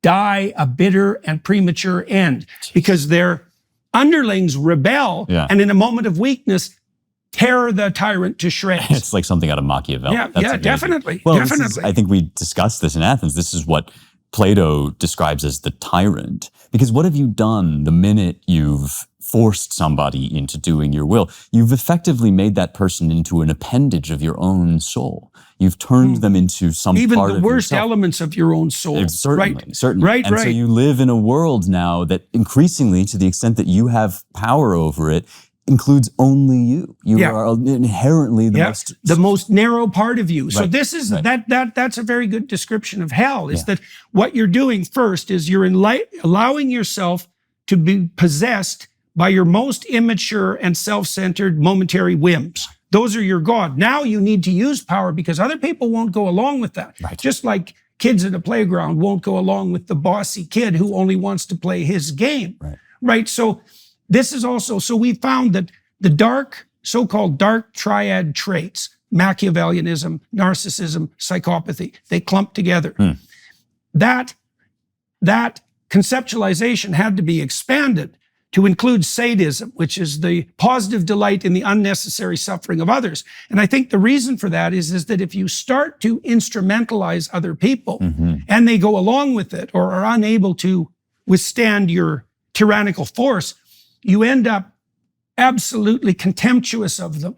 die a bitter and premature end because their underlings rebel and in a moment of weakness tear the tyrant to shreds. It's like something out of Machiavelli. Definitely. Well, I think we discussed this in Athens. This is what Plato describes as the tyrant. Because what have you done the minute you've forced somebody into doing your will? You've effectively made that person into an appendage of your own soul. You've turned them into some even part of the worst yourself. Elements of your own soul. Certainly. So you live in a world now that increasingly, to the extent that you have power over it, includes only you. You are inherently the most narrow part of you. So this is that's a very good description of hell, is that what you're doing first is you're allowing yourself to be possessed by your most immature and self-centered momentary whims. Those are your God. Now you need to use power because other people won't go along with that. Just like kids at a playground won't go along with the bossy kid who only wants to play his game. So this is also, so we found that the so-called dark triad traits, Machiavellianism, narcissism, psychopathy, they clump together. That conceptualization had to be expanded to include sadism, which is the positive delight in the unnecessary suffering of others. And I think the reason for that is that if you start to instrumentalize other people and they go along with it or are unable to withstand your tyrannical force, you end up absolutely contemptuous of them.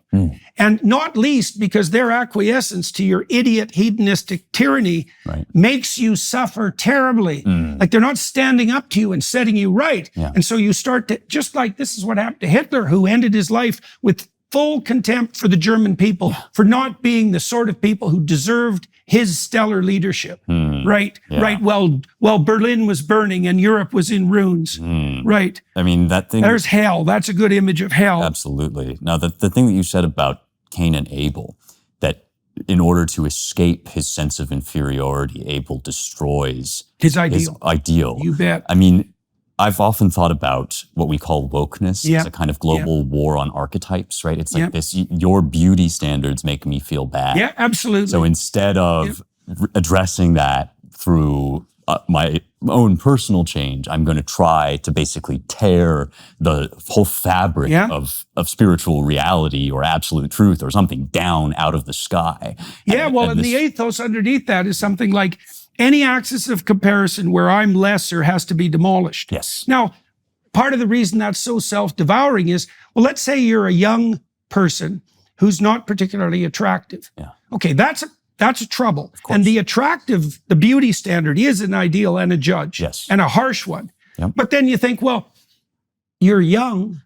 And not least because their acquiescence to your idiot hedonistic tyranny makes you suffer terribly. Like they're not standing up to you and setting you right. And so you start to, just like this is what happened to Hitler, who ended his life with full contempt for the German people for not being the sort of people who deserved his stellar leadership, right? While Berlin was burning and Europe was in ruins, right? I mean, that thing... There's hell. That's a good image of hell. Absolutely. Now, the thing that you said about Cain and Abel, that in order to escape his sense of inferiority, Abel destroys his ideal. You bet. I mean, I've often thought about what we call wokeness as a kind of global war on archetypes, right? It's like this, your beauty standards make me feel bad. Yeah, absolutely. So instead of addressing that through my own personal change, I'm going to try to basically tear the whole fabric of spiritual reality or absolute truth or something down out of the sky. Yeah, and the ethos underneath that is something like, any axis of comparison where I'm lesser has to be demolished. Yes. Now, part of the reason that's so self-devouring is, well, let's say you're a young person who's not particularly attractive. Yeah. Okay, that's a trouble. And the attractive, the beauty standard is an ideal and a judge. Yes. And a harsh one. Yep. But then you think, well, you're young.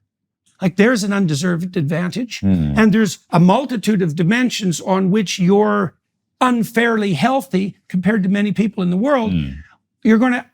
Like there's an undeserved advantage. And there's a multitude of dimensions on which you're unfairly healthy compared to many people in the world. You're going to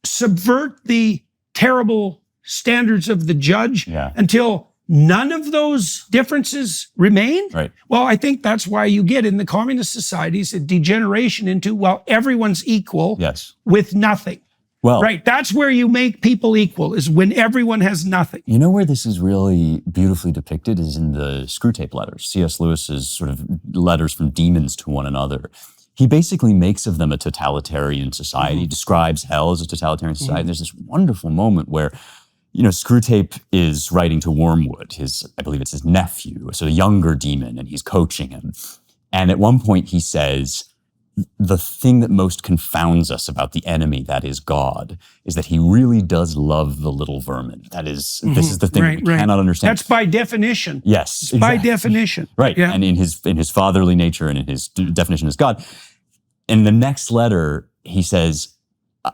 subvert the terrible standards of the judge until none of those differences remain. Right. Well, I think that's why you get in the communist societies a degeneration into, well, everyone's equal with nothing. Well, right. That's where you make people equal, is when everyone has nothing. You know where this is really beautifully depicted is in the Screwtape Letters, C.S. Lewis's sort of letters from demons to one another. He basically makes of them a totalitarian society, describes hell as a totalitarian society. And there's this wonderful moment where, Screwtape is writing to Wormwood, I believe it's his nephew, so a younger demon, and he's coaching him. And at one point he says, the thing that most confounds us about the enemy, that is God, is that he really does love the little vermin. This is the thing that we cannot understand. That's by definition. Yes. Exactly. By definition. Right. Yeah. And in his fatherly nature and in his definition as God. In the next letter, he says,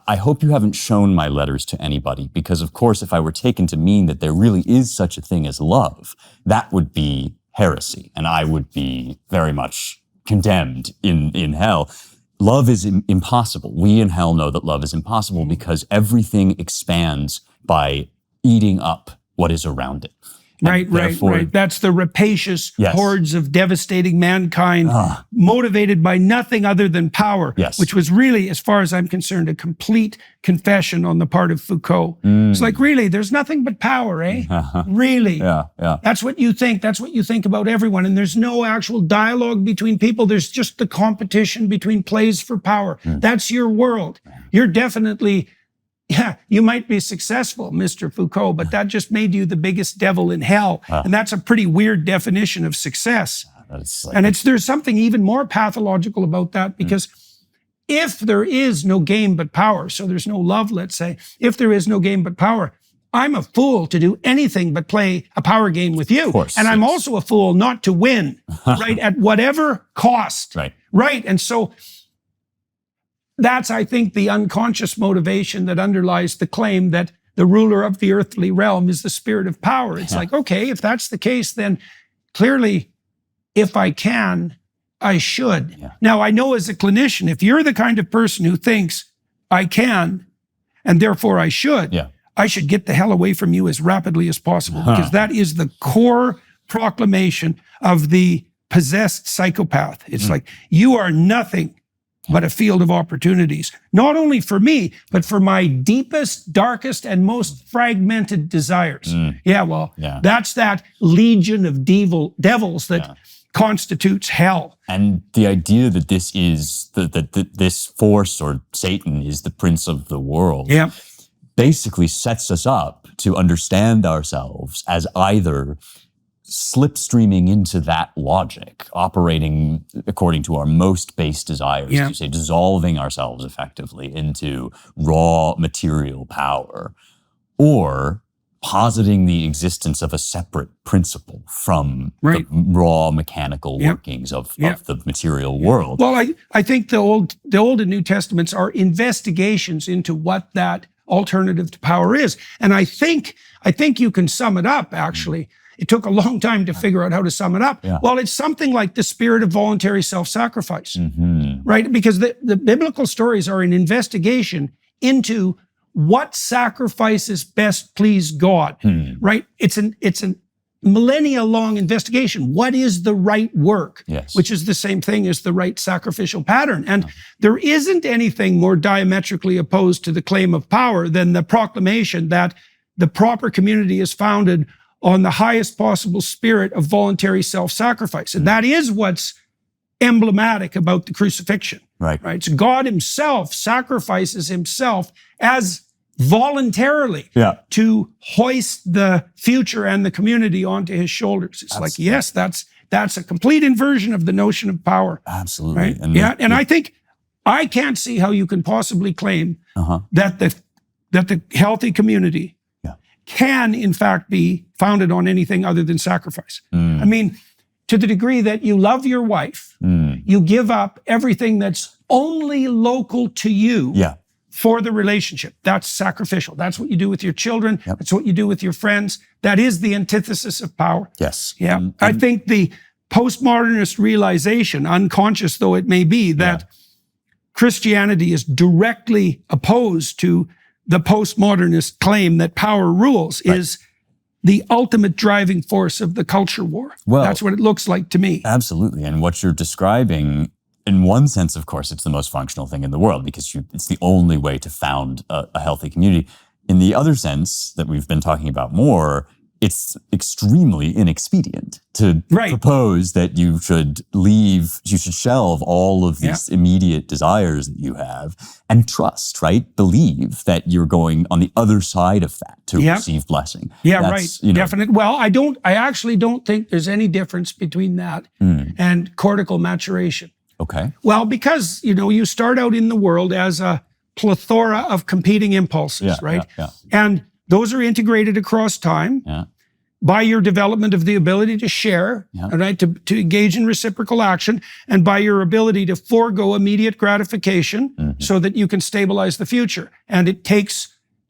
I hope you haven't shown my letters to anybody, because of course, if I were taken to mean that there really is such a thing as love, that would be heresy, and I would be very much condemned in hell. Love is impossible. We in hell know that love is impossible because everything expands by eating up what is around it. Right. That's the rapacious hordes of devastating mankind, motivated by nothing other than power, which was really, as far as I'm concerned, a complete confession on the part of Foucault. It's like, really, there's nothing but power, eh? Really? Yeah. That's what you think. That's what you think about everyone. And there's no actual dialogue between people. There's just the competition between plays for power. That's your world. You're definitely... Yeah, you might be successful, Mr. Foucault, but that just made you the biggest devil in hell. And that's a pretty weird definition of success. And there's something even more pathological about that, because if there is no game but power, so there's no love, let's say, if there is no game but power, I'm a fool to do anything but play a power game with you. Of course, and I'm also a fool not to win, right, at whatever cost. Right. And so... that's, I think, the unconscious motivation that underlies the claim that the ruler of the earthly realm is the spirit of power. It's like, okay, if that's the case, then clearly, if I can, I should. Now, I know as a clinician, if you're the kind of person who thinks I can, and therefore I should get the hell away from you as rapidly as possible, because that is the core proclamation of the possessed psychopath. It's like, you are nothing but a field of opportunities, not only for me, but for my deepest, darkest, and most fragmented desires. That's that legion of devils that constitutes hell. And the idea that this is, that this force or Satan is the prince of the world, basically sets us up to understand ourselves as either slipstreaming into that logic, operating according to our most base desires, you say, dissolving ourselves effectively into raw material power, or positing the existence of a separate principle from Right. the raw mechanical workings of the material world. Well, I think the Old and New Testaments are investigations into what that alternative to power is. And I think you can sum it up, actually. It took a long time to figure out how to sum it up. Yeah. Well, it's something like the spirit of voluntary self-sacrifice, right? Because the biblical stories are an investigation into what sacrifices best please God, right? It's a millennia-long investigation. What is the right work? Yes. Which is the same thing as the right sacrificial pattern. And there isn't anything more diametrically opposed to the claim of power than the proclamation that the proper community is founded on the highest possible spirit of voluntary self-sacrifice. And that is what's emblematic about the crucifixion. Right. So God himself sacrifices himself as voluntarily to hoist the future and the community onto his shoulders. It's like, yes, that's a complete inversion of the notion of power. Absolutely. Right? And I think I can't see how you can possibly claim that the healthy community can in fact be founded on anything other than sacrifice. I mean, to the degree that you love your wife, you give up everything that's only local to you for the relationship. That's sacrificial. That's what you do with your children. That's what you do with your friends. That is the antithesis of power. Yes. Yeah. I think the postmodernist realization, unconscious though it may be, that Christianity is directly opposed to the postmodernist claim that power rules is the ultimate driving force of the culture war. Well, that's what it looks like to me. Absolutely. And what you're describing, in one sense, of course, it's the most functional thing in the world because it's the only way to found a healthy community. In the other sense that we've been talking about more, it's extremely inexpedient to propose that you should shelve all of these immediate desires that you have and trust, right? Believe that you're going on the other side of that to receive blessing. Definitely. Well, I actually don't think there's any difference between that and cortical maturation. Okay. Well, because, you start out in the world as a plethora of competing impulses, right? And those are integrated across time by your development of the ability to share, right, to engage in reciprocal action, and by your ability to forego immediate gratification so that you can stabilize the future. And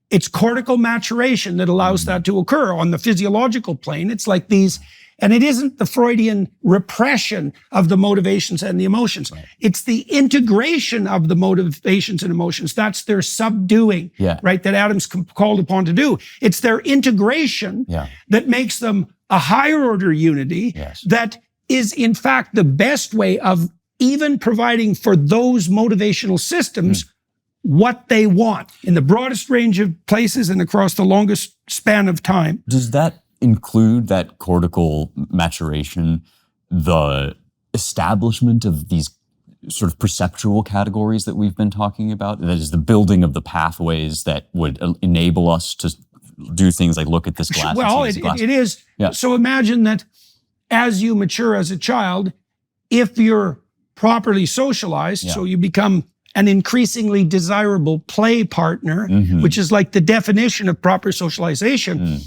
it's cortical maturation that allows that to occur. On the physiological plane, it's like these, and it isn't the Freudian repression of the motivations and the emotions. It's the integration of the motivations and emotions. That's their subduing, right, that Adam's called upon to do. It's their integration that makes them a higher order unity that is, in fact, the best way of even providing for those motivational systems what they want in the broadest range of places and across the longest span of time. Does that include, that cortical maturation, the establishment of these sort of perceptual categories that we've been talking about? That is the building of the pathways that would enable us to do things like look at this glass. Well, it is. Yeah. So imagine that as you mature as a child, if you're properly socialized, so you become an increasingly desirable play partner, which is like the definition of proper socialization.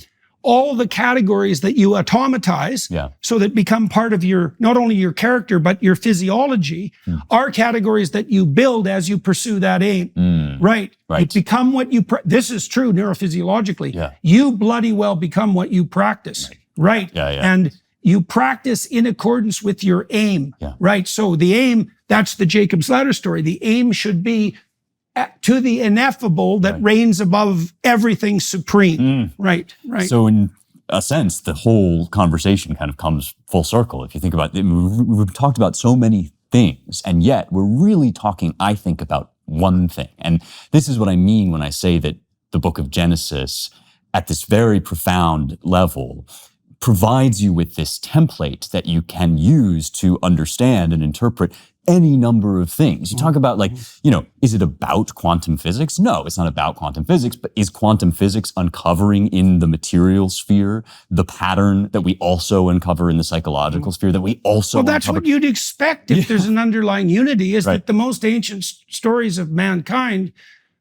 All the categories that you automatize so that become part of your, not only your character, but your physiology are categories that you build as you pursue that aim. Right. You become what you, this is true neurophysiologically. You bloody well become what you practice. Right. And you practice in accordance with your aim. Right. So the aim, that's the Jacob's Ladder story. The aim should be to the ineffable that reigns above everything supreme. Right. So in a sense, the whole conversation kind of comes full circle. If you think about it, we've talked about so many things, and yet we're really talking, I think, about one thing. And this is what I mean when I say that the book of Genesis, at this very profound level, provides you with this template that you can use to understand and interpret any number of things. You talk about is it about quantum physics? No, it's not about quantum physics, but is quantum physics uncovering in the material sphere the pattern that we also uncover in the psychological sphere, that we also that's what you'd expect if there's an underlying unity, is that the most ancient stories of mankind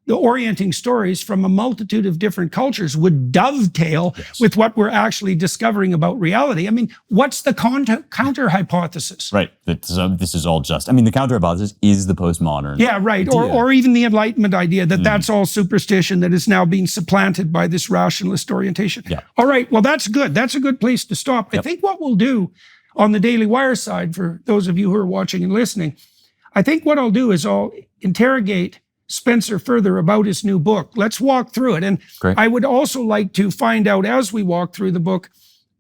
the orienting stories from a multitude of different cultures would dovetail with what we're actually discovering about reality. I mean, what's the counter hypothesis? Right. This is all just, I mean, the counter hypothesis is the postmodern. Yeah, right. Or even the Enlightenment idea that that's all superstition that is now being supplanted by this rationalist orientation. Yeah. All right. Well, that's good. That's a good place to stop. I think what we'll do on the Daily Wire side, for those of you who are watching and listening, I think what I'll do is I'll interrogate Spencer further about his new book. Let's walk through it. And Great. I would also like to find out as we walk through the book,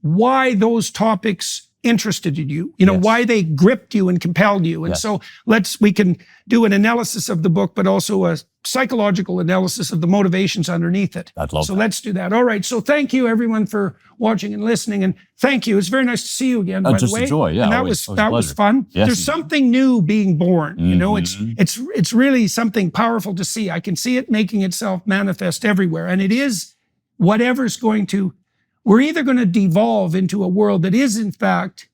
why those topics interested you, why they gripped you and compelled you. And so we can do an analysis of the book, but also a psychological analysis of the motivations underneath it. I'd love so that. let's do that. All right. So thank you everyone for watching and listening. And thank you. It's very nice to see you again, by the Just way. a joy. Yeah. And that always was fun. Yes, There's something new being born. Mm-hmm. It's really something powerful to see. I can see it making itself manifest everywhere. And it is whatever's we're either going to devolve into a world that is in fact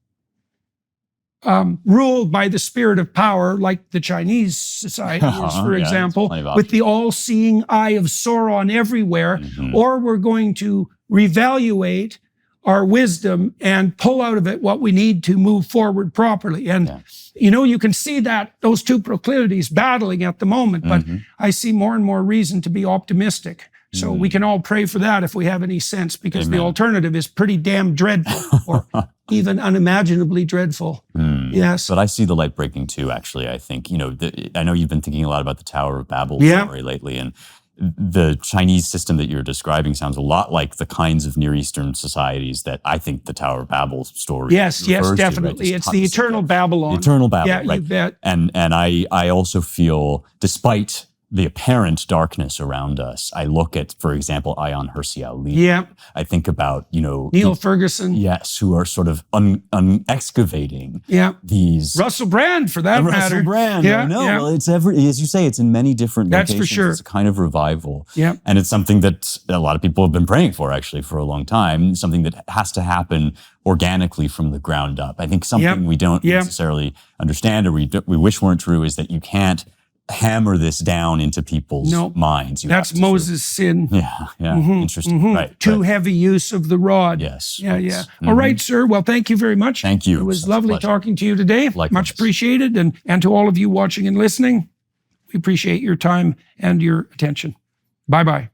ruled by the spirit of power, like the Chinese society is, for example, with the all-seeing eye of Sauron everywhere, or we're going to reevaluate our wisdom and pull out of it what we need to move forward properly. And, you can see those two proclivities battling at the moment, but I see more and more reason to be optimistic. So we can all pray for that if we have any sense, because the alternative is pretty damn dreadful, or even unimaginably dreadful. Yes. But I see the light breaking too, actually. I think, I know you've been thinking a lot about the Tower of Babel story lately, and the Chinese system that you're describing sounds a lot like the kinds of Near Eastern societies that I think the Tower of Babel story Yes, definitely. It's the eternal Babylon. The eternal Babel, yeah, right? You bet. And I also feel, despite the apparent darkness around us, I look at, for example, Ayaan Hirsi Ali. Yeah. I think about, Neil Ferguson. Yes, who are sort of excavating these. Russell Brand, for that matter. Russell Brand, I know. Yeah. Well, it's as you say, it's in many different locations. That's for sure. It's a kind of revival. Yeah. And it's something that a lot of people have been praying for, actually, for a long time. Something that has to happen organically from the ground up. I think something we don't necessarily understand, or we wish weren't true, is that you can't hammer this down into people's minds. That's Moses' sin. Yeah. Interesting. Right. Too heavy use of the rod. Yes. Yeah. All right, sir. Well, thank you very much. Thank you. It was lovely talking to you today. Likewise. Much appreciated. And to all of you watching and listening, we appreciate your time and your attention. Bye-bye.